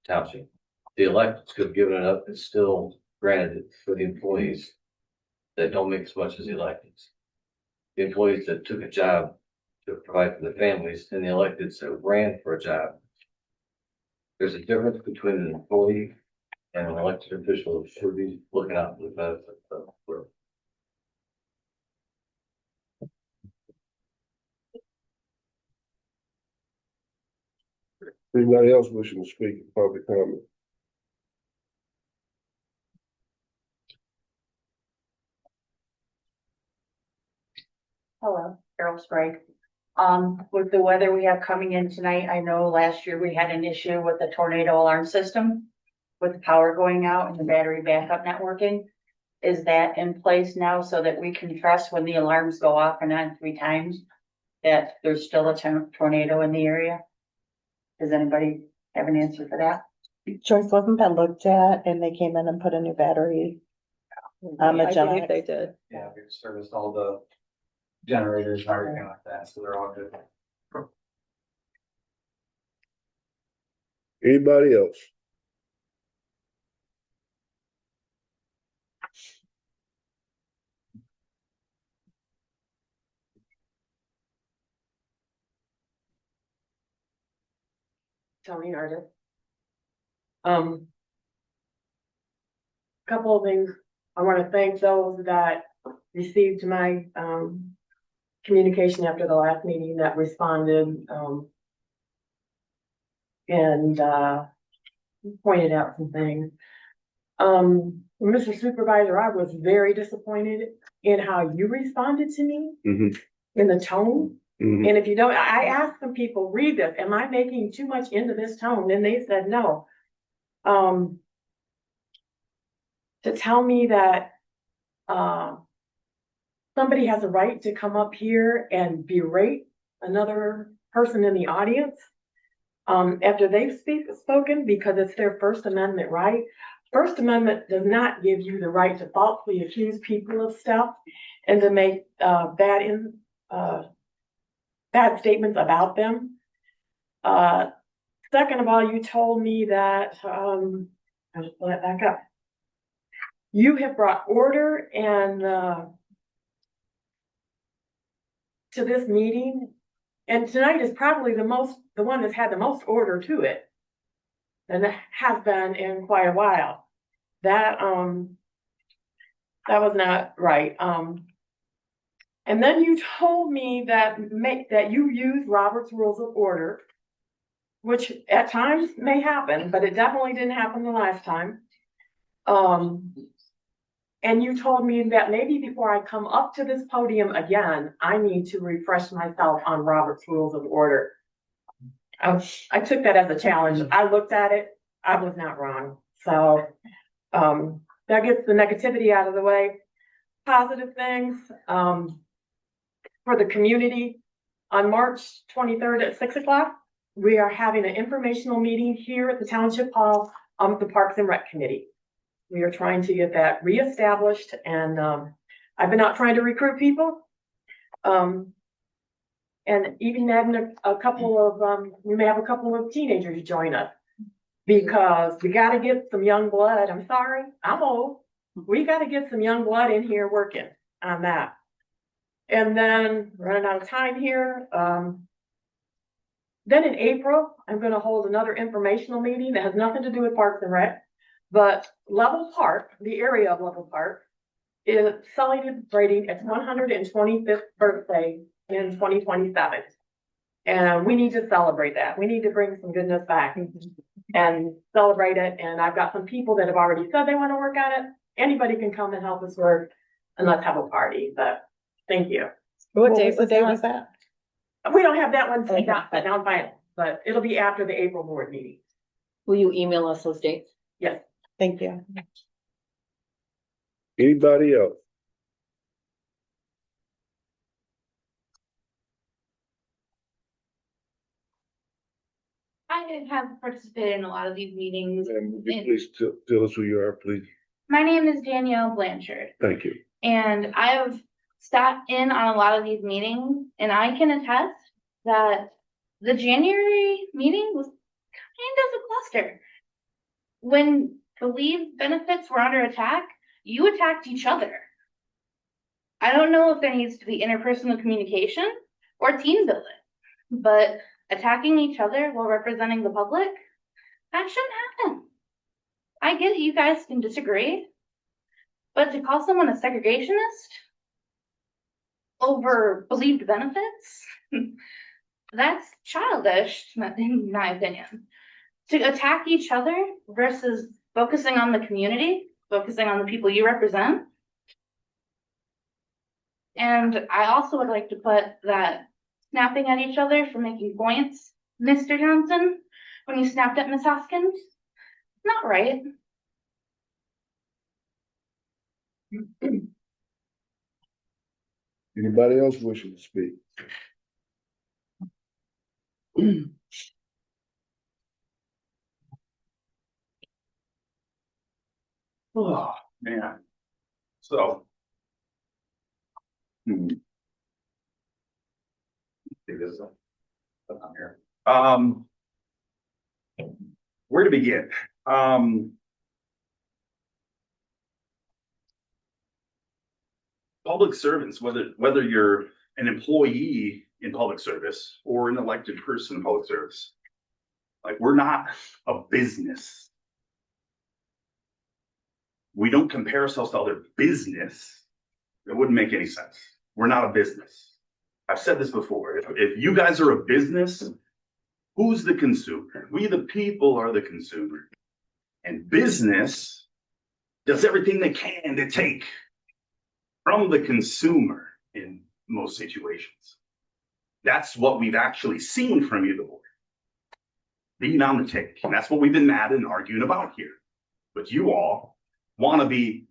township. The electeds could have given it up and still granted it for the employees that don't make as much as the electeds. The employees that took a job to provide for their families and the electeds that ran for a job. There's a difference between an employee and an elected official who should be looking out for the benefit of the world. Anybody else wishing to speak in public comment? Hello, Carol Sprague. With the weather we have coming in tonight, I know last year we had an issue with the tornado alarm system with the power going out and the battery backup not working. Is that in place now so that we can trust when the alarms go off and on 3 times that there's still a tornado in the area? Does anybody have an answer for that? Joyce, wasn't that looked at and they came in and put a new battery? The I believe they Genex. did. Yeah, we've serviced all the generators and everything like that, so they're all good. Anybody else? Tony Artis. Couple of things. I want to thank those that received my, communication after the last meeting that responded, and, pointed out some things. Mr. Supervisor, I was very disappointed in how you responded to me, Mhm. in the tone. Mhm. And if you don't, I asked some people, read this, am I making too much into this tone? And they said no. To tell me that, somebody has a right to come up here and berate another person in the audience, after they've spoken, because it's their First Amendment right. First Amendment does not give you the right to falsely accuse people of stuff and to make, bad statements about them. Second of all, you told me that, I'll just pull that back up. You have brought order and, to this meeting, and tonight is probably the one that's had the most order to it. And it has been in quite a while. That was not right. And then you told me that you use Robert's Rules of Order, which at times may happen, but it definitely didn't happen the last time. And you told me that maybe before I come up to this podium again, I need to refresh myself on Robert's Rules of Order. I took that as a challenge. I looked at it. I was not wrong. So, that gets the negativity out of the way. Positive things, for the community. On March 23rd at 6 o'clock, we are having an informational meeting here at the Township Hall of the Parks and Rec Committee. We are trying to get that reestablished, and I've been out trying to recruit people. And even having a couple of, we may have a couple of teenagers join us, because we got to get some young blood. I'm sorry, I'm old. We got to get some young blood in here working on that. And then running out of time here. Then in April, I'm going to hold another informational meeting that has nothing to do with Parks and Rec. But Level Park, the area of Level Park, is celebrating its 125th birthday in 2027. And we need to celebrate that. We need to bring some goodness back and celebrate it. And I've got some people that have already said they want to work on it. Anybody can come and help us work, and let's have a party. But thank you. What day was that? We don't have that one down final, but it'll be after the April board meeting. Will you email us those dates? Yes. Thank you. Anybody else? I have participated in a lot of these meetings. And would you please tell us who you are, please? My name is Danielle Blanchard, Thank you. and I have sat in on a lot of these meetings, and I can attest that the January meeting was kind of a cluster. When the leave benefits were under attack, you attacked each other. I don't know if there needs to be interpersonal communication or team building, but attacking each other while representing the public, that shouldn't happen. I get it, you guys can disagree, but to call someone a segregationist over believed benefits, that's childish, in my opinion. To attack each other versus focusing on the community, focusing on the people you represent. And I also would like to put that snapping at each other for making points, Mr. Johnson, when you snapped at Miss Hoskins, not right. Anybody else wishing to speak? Oh, man. So. Take this up on here. Where to begin? Public servants, whether you're an employee in public service or an elected person in public service, like, we're not a business. We don't compare ourselves to other business. It wouldn't make any sense. We're not a business. I've said this before. If you guys are a business, who's the consumer? We, the people, are the consumer. And business does everything they can to take from the consumer in most situations. That's what we've actually seen from you, the board. Being on the take. And that's what we've been mad and arguing about here. But you all want to be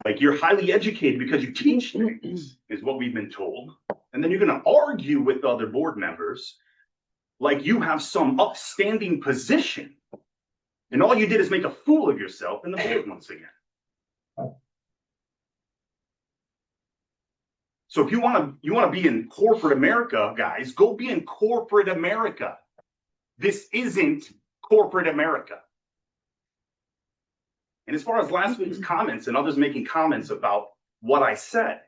like, you're highly educated because you teach things, is what we've been told. And then you're going to argue with other board members like you have some upstanding position. And all you did is make a fool of yourself in the board once again. So if you want to be in corporate America, guys, go be in corporate America. This isn't corporate America. And as far as last week's comments and others making comments about what I said,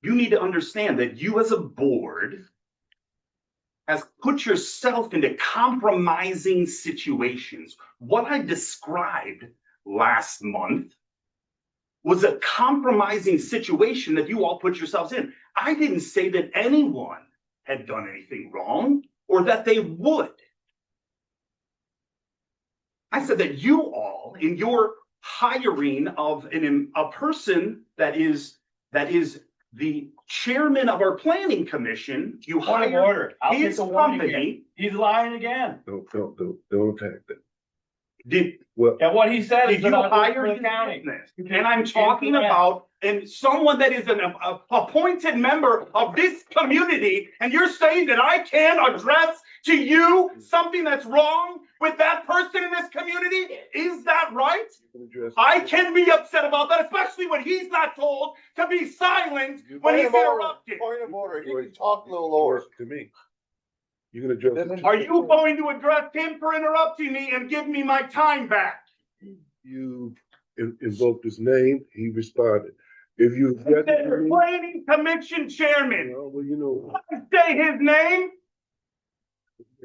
you need to understand that you as a board has put yourself into compromising situations. What I described last month was a compromising situation that you all put yourselves in. I didn't say that anyone had done anything wrong or that they would. I said that you all, in your hiring of a person that is the chairman of our planning commission, you hire his company. He's lying again. Don't attack that. And what he said Did you hire his business? And I'm talking about someone that is an appointed member of this community, and you're saying that I can't address to you something that's wrong with that person in this community? Is that right? I can be upset about that, especially when he's not told to be silent when he's interrupted. Point of order, you can talk a little lower. To me. You can address. Are you going to address him for interrupting me and give me my time back? You invoked his name, he responded. If you address The planning commission chairman, well, you know, say his name.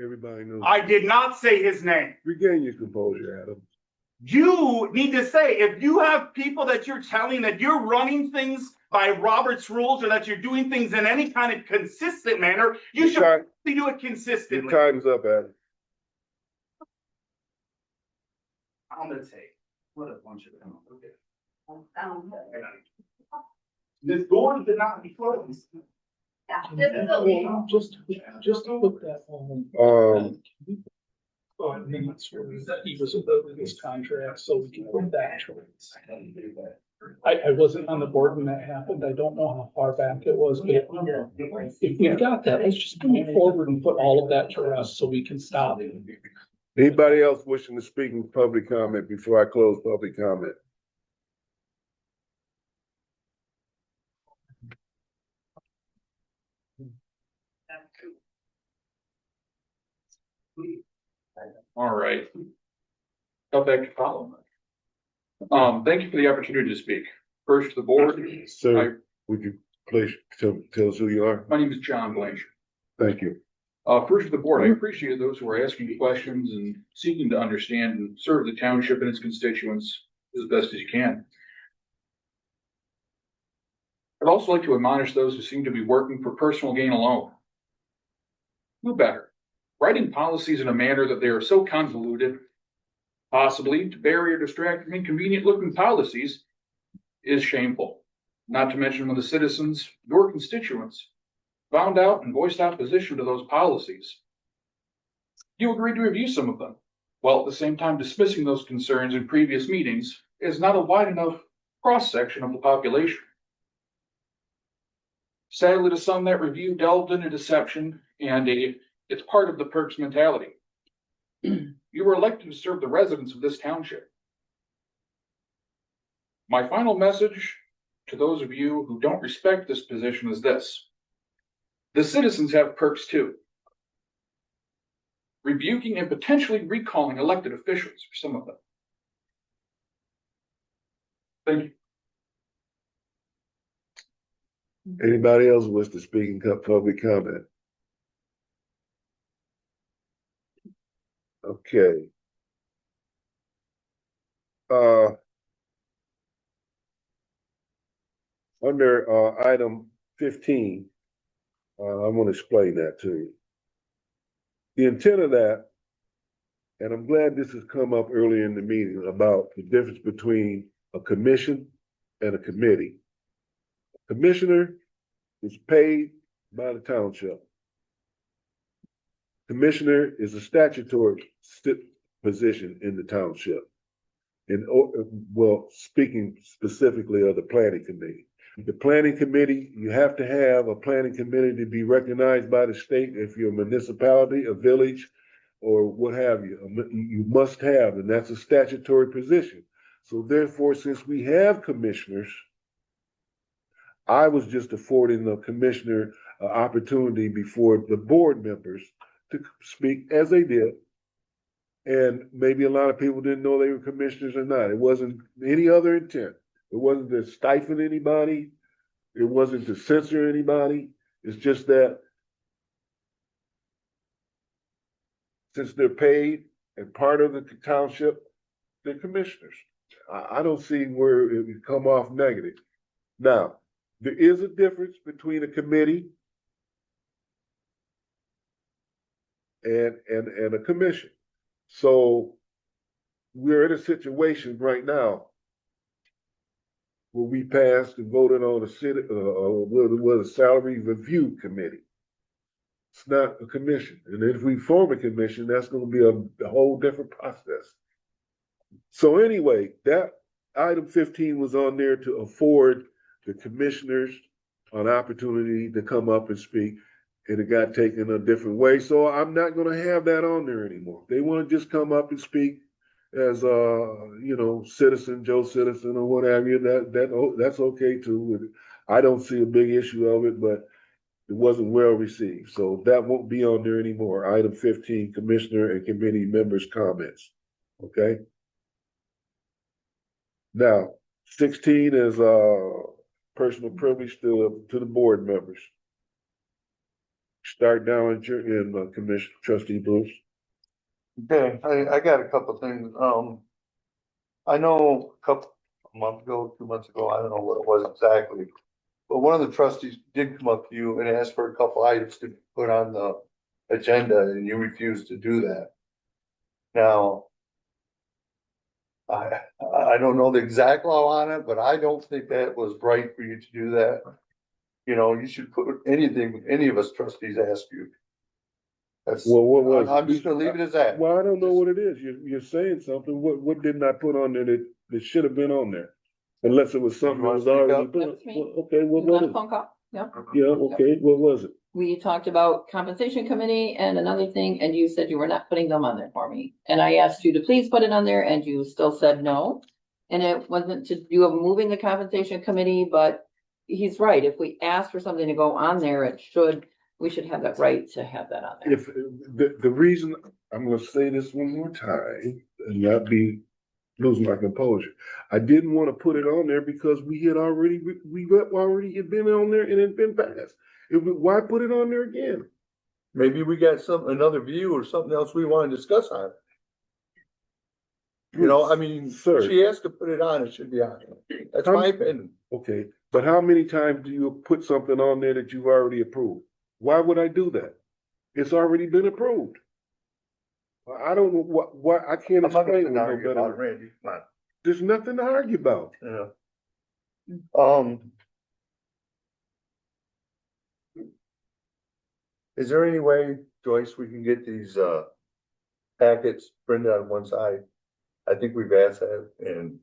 everybody knows. I did not say his name. Regain your composure, Adam. You need to say, if you have people that you're telling that you're running things by Robert's rules or that you're doing things in any kind of consistent manner, you should do it consistently. Your time's up, Adam. I'm gonna take. What a bunch of them. Okay. This door did not be closed. Just to put that on. Minutes where he was about his contract, so we can put that. I wasn't on the board when that happened. I don't know how far back it was, but if we've got that, let's just move forward and put all of that to rest so we can stop. Anybody else wishing to speak in public comment before I close public comment? All right. Up back to Parliament. Thank you for the opportunity to speak. First to the board. Sir, would you please tell us who you are? My name is John Blanchard. Thank you. First to the board, I appreciate those who are asking questions and seeking to understand and serve the township and its constituents as best as you can. I'd also like to admonish those who seem to be working for personal gain alone. Do better. Writing policies in a manner that they are so convoluted, possibly to bury or distract from inconvenient looking policies, is shameful. Not to mention when the citizens, your constituents, found out and voiced opposition to those policies. You agreed to review some of them, while at the same time dismissing those concerns in previous meetings as not a wide enough cross-section of the population. Sadly, to some, that review delved into deception And it's part of the perks mentality. You were elected to serve the residents of this township. My final message to those of you who don't respect this position is this. The citizens have perks too. Rebuking and potentially recalling elected officials are some of them. Thank you. Anybody else wish to speak in public comment? Okay. Under item 15, I'm going to explain that to you. The intent of that, and I'm glad this has come up early in the meeting about the difference between a commission and a committee. Commissioner is paid by the township. Commissioner is a statutory position in the township. And well, speaking specifically of the planning committee. The planning committee, you have to have a planning committee to be recognized by the state. If you're a municipality, a village, or what have you, you must have, and that's a statutory position. So therefore, since we have commissioners, I was just affording the commissioner an opportunity before the board members to speak as they did. And maybe a lot of people didn't know they were commissioners or not. It wasn't any other intent. It wasn't to stifle anybody. It wasn't to censor anybody. It's just that since they're paid and part of the township, they're commissioners. I don't see where it would come off negative. Now, there is a difference between a committee and a commission. So we're in a situation right now where we passed and voted on a salary review committee. It's not a commission. And if we form a commission, that's going to be a whole different process. So anyway, that item 15 was on there to afford the commissioners an opportunity to come up and speak, and it got taken a different way. So I'm not going to have that on there anymore. They want to just come up and speak as citizen, Joe Citizen or whatever. That's okay too. I don't see a big issue of it, but it wasn't well received. So that won't be on there anymore. Item 15, commissioner and committee members' comments. Okay. Now, 16 is personal privilege to the board members. Start down in Commissioner Trustee Bruce. Okay, I got a couple of things. I know a month ago, 2 months ago, I don't know what it was exactly. But one of the trustees did come up to you and ask for a couple items to put on the agenda, and you refused to do that. Now, I don't know the exact law on it, but I don't think that was right for you to do that. You know, you should put anything any of us trustees ask you. That's, Well, what was I'm just gonna leave it as that. Well, I don't know what it is. You're saying something. What didn't I put on there that should have been on there? Unless it was something that was already put on. That was me. Well, okay, what You was got a it? phone call? Yep. Yeah, okay, what was it? We talked about compensation committee and another thing, and you said you were not putting them on there for me. And I asked you to please put it on there, and you still said no. And it wasn't to do of moving the compensation committee, but he's right. If we ask for something to go on there, we should have that right to have that on there. If the reason, I'm gonna say this one more time and not lose my composure. I didn't want to put it on there because we had already had been on there and it had been passed. Why put it on there again? Maybe we got another view or something else we want to discuss on it. You know, I mean, Sir. she asked to put it on, it should be on. That's my opinion. Okay, but how many times do you put something on there that you've already approved? Why would I do that? It's already been approved. I don't know what I can't I'm not explain it gonna no argue better. about Randy, come on. There's nothing to argue about. Yeah. Is there any way, Joyce, we can get these packets printed on one side? I think we've asked that, and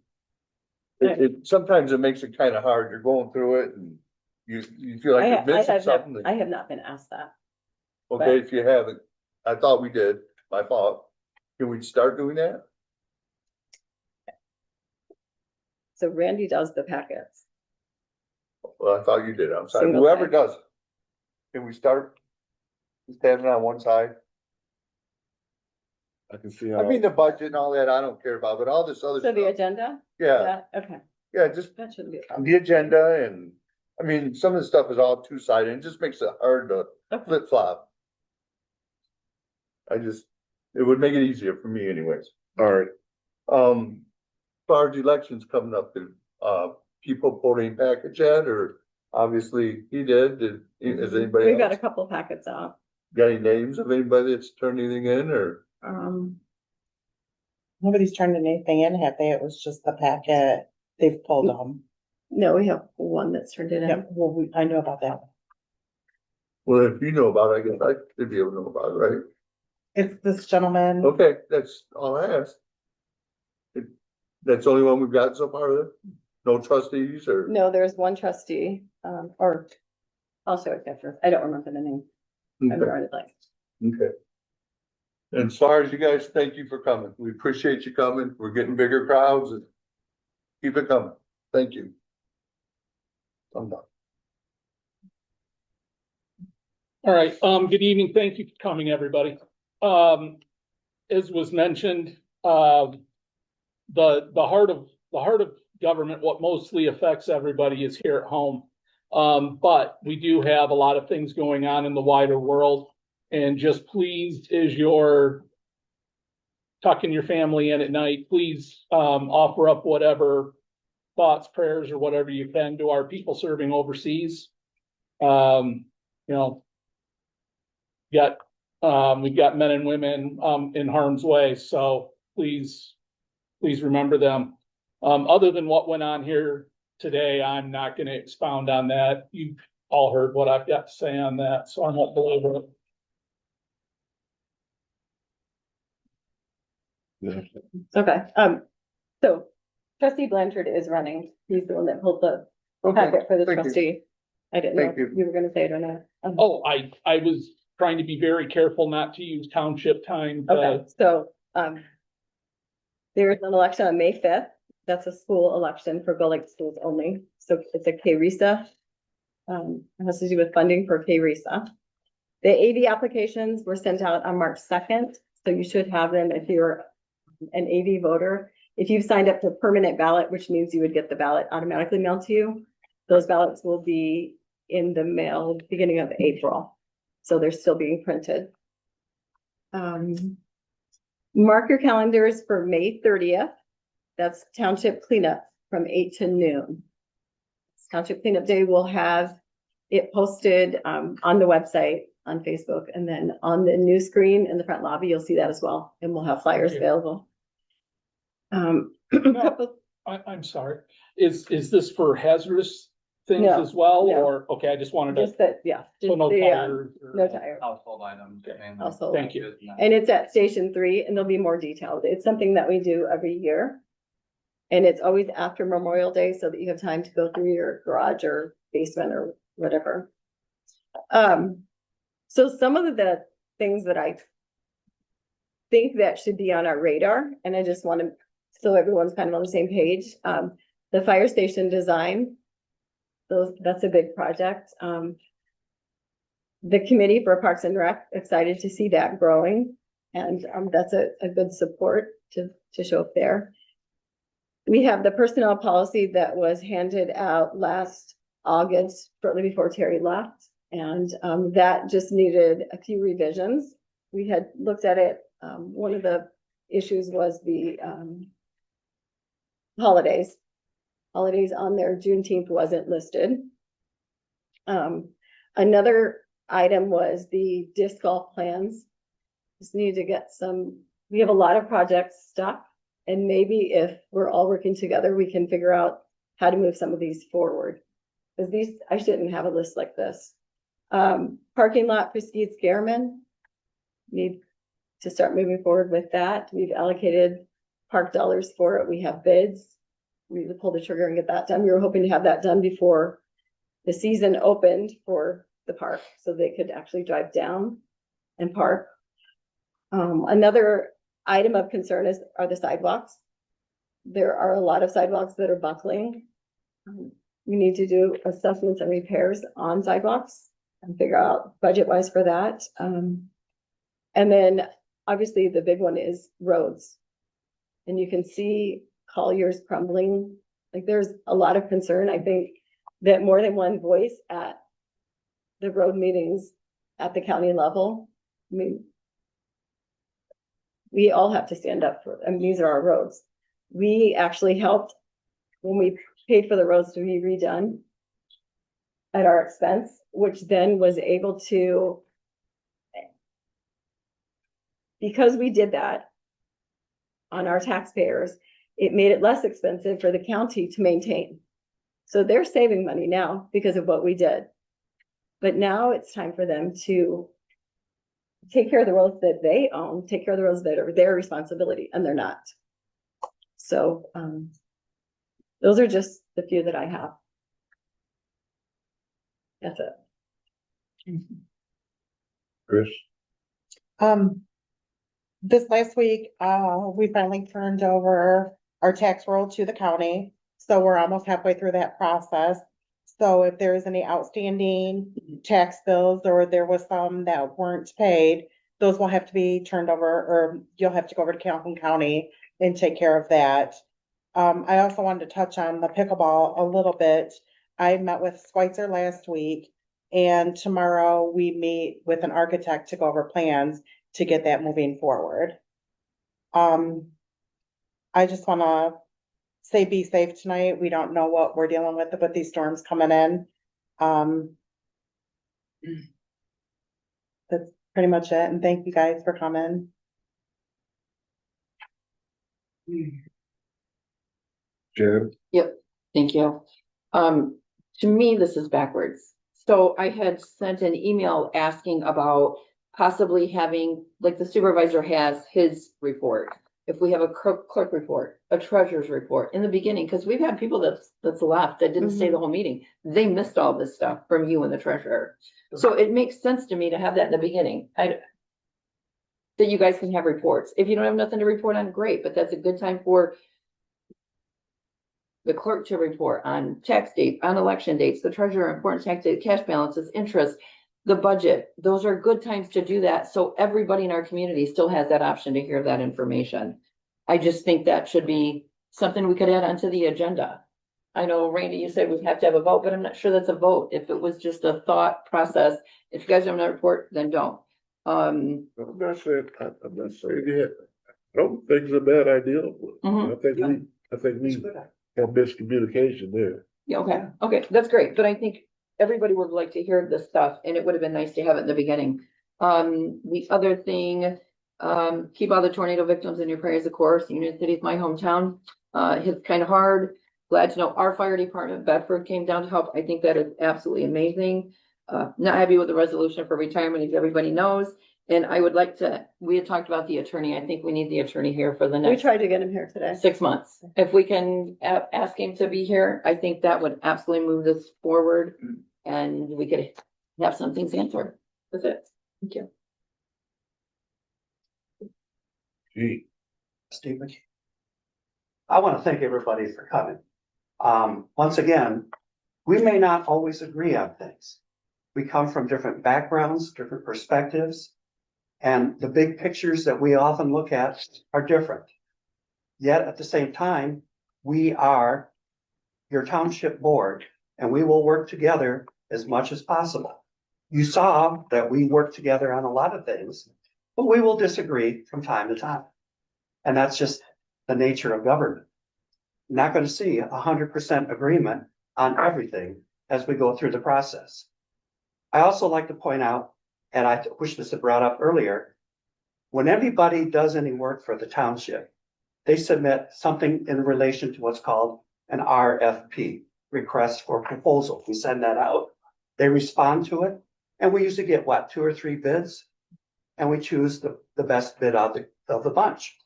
sometimes it makes it kind of hard. You're going through it and you feel like you're missing something. I have not been asked that. Okay, if you haven't, I thought we did, my fault. Can we start doing that? So Randy does the packets. Well, I thought you did, I'm sorry, Single whoever side. does it. Can we start? Just having it on one side? I can see I how, mean, the budget and all that, I don't care about, but all this other So the stuff, agenda? yeah, Okay, yeah, just that shouldn't be a problem. the agenda and, I mean, some of the stuff is all two-sided, and it just makes it hard to Okay. flip-flop. It would make it easier for me anyways. all right, As far as elections coming up, did, people voting package yet, or obviously he did, is anybody We've got a else? couple packets out. Got any names of anybody that's turned anything in, or? Nobody's turned anything in, have they? It was just the packet. They've pulled them. No, we have one that's turned it in. Yep, well, I know about that one. Well, if you know about it, I guess I should be able to know about it, right? It's this gentleman. Okay, that's all I asked. That's the only one we've got so far, then? No trustees or? No, there's one trustee, or I'll show it after. I don't remember the name. I'm Okay, drawing it like. okay. And as far as you guys, thank you for coming. We appreciate you coming. We're getting bigger crowds and keep it coming. Thank you. I'm done. All right, good evening. Thank you for coming, everybody. As was mentioned, the heart of government, what mostly affects everybody is here at home. But we do have a lot of things going on in the wider world. And just please, as you're tucking your family in at night, please offer up whatever thoughts, prayers, or whatever you can to our people serving overseas. You know, we've got men and women in harm's way, so please remember them. Other than what went on here today, I'm not going to expound on that. You've all heard what I've got to say on that, so I won't belabor it. yeah, Okay, so trustee Blanchard is running. He's the one that pulled the Okay, packet for the thank you. trustee. I didn't know Thank if you were gonna say it or not. Oh, I was trying to be very careful not to use township time. Okay, so, there is an election on May 5th. That's a school election for Gull Lake schools only. So it's a KRESA. It has to do with funding for KRESA. The AV applications were sent out on March 2nd. So you should have them if you're an AV voter. If you've signed up for permanent ballot, which means you would get the ballot automatically mailed to you, those ballots will be in the mail beginning of April. So they're still being printed. Mark your calendars for May 30th. That's Township Cleanup from 8 to noon. Township Cleanup Day will have it posted on the website, on Facebook, and then on the new screen in the front lobby, you'll see that as well. And we'll have flyers Okay. available. I'm sorry. Is this for hazardous things No, as well, no. or, okay, I just wanted to, Just that, yeah. so Just no the, tires or- no tires. Household items. mainly. Household Thank you. And it's at Station 3, and there'll be more detailed. It's something that we do every year. And it's always after Memorial Day, so that you have time to go through your garage or basement or whatever. So some of the things that I think that should be on our radar, and I just want to, so everyone's kind of on the same page, the fire station design. That's a big project. The committee for Parks and Rec, excited to see that growing. And that's a good support to show up there. We have the personnel policy that was handed out last August, shortly before Terry left. And that just needed a few revisions. We had looked at it. One of the issues was the holidays. Holidays on there, Juneteenth wasn't listed. Another item was the disc golf plans. Just need to get we have a lot of projects stuck, and maybe if we're all working together, we can figure out how to move some of these forward. Because I shouldn't have a list like this. Parking lot for Skeets Garmin. Need to start moving forward with that. We've allocated park dollars for it. We have bids. We need to pull the trigger and get that done. We were hoping to have that done before the season opened for the park, so they could actually drive down. and Park. Another item of concern are the sidewalks. There are a lot of sidewalks that are buckling. We need to do assessments and repairs on sidewalks and figure out budget wise for that. And then obviously the big one is roads. And you can see Collier's crumbling. Like there's a lot of concern. I think that more than one voice at the road meetings at the county level. I mean, we all have to stand up for, I mean, these are our roads. We actually helped when we paid for the roads to be redone at our expense, which then was able to, because we did that on our taxpayers, it made it less expensive for the county to maintain. So they're saving money now because of what we did. But now it's time for them to take care of the roads that they own, take care of the roads that are their responsibility, and they're not. So those are just the few that I have. That's it. Chris? This last week, we finally turned over our tax roll to the county, so we're almost halfway through that process. So if there's any outstanding tax bills or there was some that weren't paid, those will have to be turned over, or you'll have to go over to Calhoun County and take care of that. I also wanted to touch on the pickleball a little bit. I met with Schweitzer last week, and tomorrow we meet with an architect to go over plans to get that moving forward. I just wanna say be safe tonight. We don't know what we're dealing with these storms coming in. That's pretty much it, and thank you guys for coming. Jan? Yep, thank you. To me, this is backwards. So I had sent an email asking about possibly having, like the supervisor has his report. If we have a clerk report, a treasurer's report in the beginning, because we've had people that's left that didn't stay the whole meeting. They missed all this stuff from you and the treasurer. So it makes sense to me to have that in the beginning. That you guys can have reports. If you don't have nothing to report on, great, but that's a good time for the clerk to report on tax dates, on election dates, the treasurer, important tax date, cash balances, interest, the budget. Those are good times to do that. So everybody in our community still has that option to hear that information. I just think that should be something we could add onto the agenda. I know, Randy, you said we have to have a vote, but I'm not sure that's a vote. If it was just a thought process, if you guys don't have a report, then don't. I'm not saying yeah. I don't think it's a bad idea. I think we have miscommunication there. Yeah, okay, that's great, but I think everybody would like to hear this stuff, and it would have been nice to have it in the beginning. The other thing, keep all the tornado victims in your prayers, of course. Union City is my hometown. It's kind of hard. Glad to know our fire department, Bedford, came down to help. I think that is absolutely amazing. Not happy with the resolution for retirement, as everybody knows. And I would like to, we had talked about the attorney. I think we need the attorney here for the We next tried to get him here today. 6 months. If we can ask him to be here, I think that would absolutely move this forward and we could have some things answered. That's it. Thank you. Gee, Steve McKee. I want to thank everybody for coming. Once again, we may not always agree on things. We come from different backgrounds, different perspectives, and the big pictures that we often look at are different. Yet at the same time, we are your township board, and we will work together as much as possible. You saw that we work together on a lot of things, but we will disagree from time to time. And that's just the nature of government. Not going to see 100% agreement on everything as we go through the process. I also like to point out, and I wish this had brought up earlier, when anybody does any work for the township, they submit something in relation to what's called an RFP, request for proposal. We send that out, they respond to it, and we usually get what, 2 or 3 bids, and we choose the best bid of the bunch.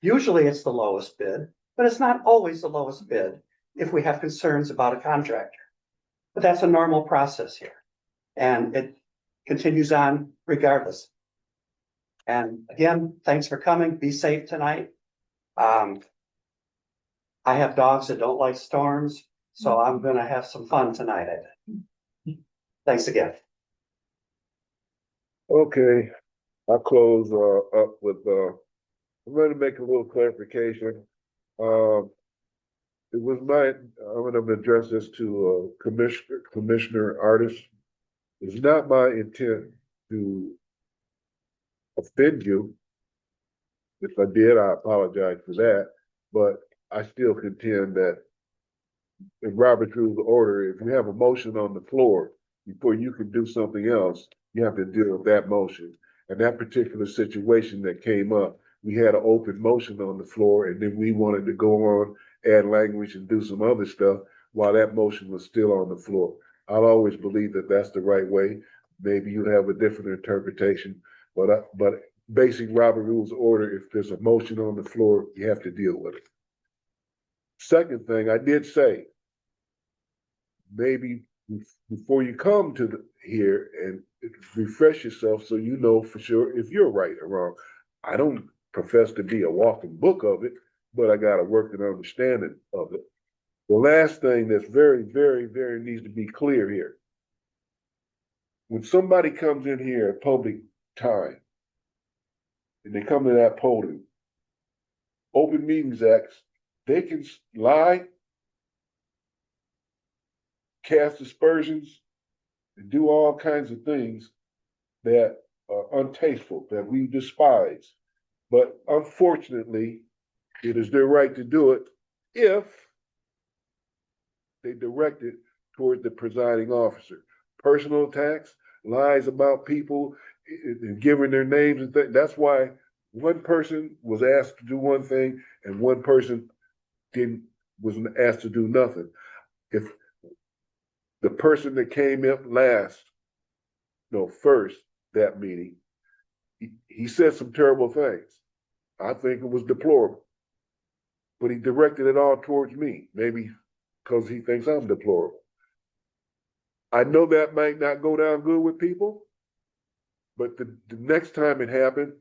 Usually it's the lowest bid, but it's not always the lowest bid if we have concerns about a contractor. But that's a normal process here, and it continues on regardless. And again, thanks for coming. Be safe tonight. I have dogs that don't like storms, so I'm gonna have some fun tonight, I think. Thanks again. Okay, I'll close up with I'm going to make a little clarification. It was I'm going to address this to Commissioner Artist. It's not my intent to offend you. If I did, I apologize for that. But I still contend that in Robert's Rules of Order, if you have a motion on the floor, before you can do something else, you have to deal with that motion. And that particular situation that came up, we had an open motion on the floor, and then we wanted to go on, add language and do some other stuff while that motion was still on the floor. I'll always believe that that's the right way. Maybe you have a different interpretation, but basic Robert Rules of Order, if there's a motion on the floor, you have to deal with it. Second thing, I did say, maybe before you come to here and refresh yourself so you know for sure if you're right or wrong. I don't profess to be a walking book of it, but I got a working understanding of it. The last thing that's very, very, very needs to be clear here. When somebody comes in here at public time and they come to that podium, Open Meetings Act, they can lie, cast aspersions, and do all kinds of things that are untasteful, that we despise. But unfortunately, it is their right to do it if they direct it toward the presiding officer. Personal attacks, lies about people, and giving their names and things. That's why one person was asked to do one thing and one person wasn't asked to do nothing. If the person that came up first, that meeting, he said some terrible things. I think it was deplorable. But he directed it all towards me, maybe because he thinks I'm deplorable. I know that might not go down good with people, but the next time it happened,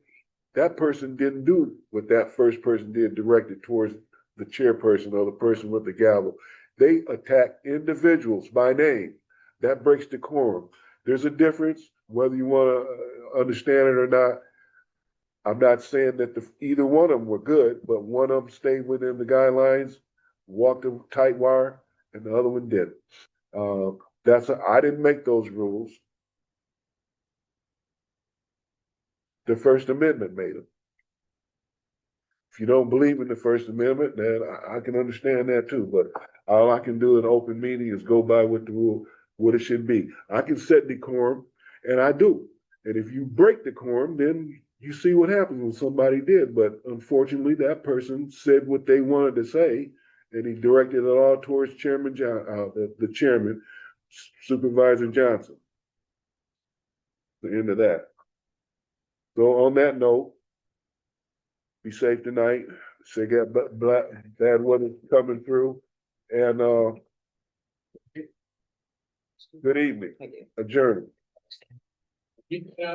that person didn't do what that first person did, directed towards the chairperson or the person with the gavel. They attack individuals by name. That breaks decorum. There's a difference, whether you want to understand it or not. I'm not saying that either one of them were good, but one of them stayed within the guidelines, walked a tight wire, and the other one didn't. I didn't make those rules. The First Amendment made them. If you don't believe in the First Amendment, then I can understand that too. But all I can do in open meeting is go by what the rule, what it should be. I can set decorum, and I do. And if you break decorum, then you see what happens when somebody did. But unfortunately, that person said what they wanted to say, and he directed it all towards Chairman the chairman, Supervisor Johnson. The end of that. So on that note, be safe tonight. Say got bad weather coming through, and good evening. Adjourned.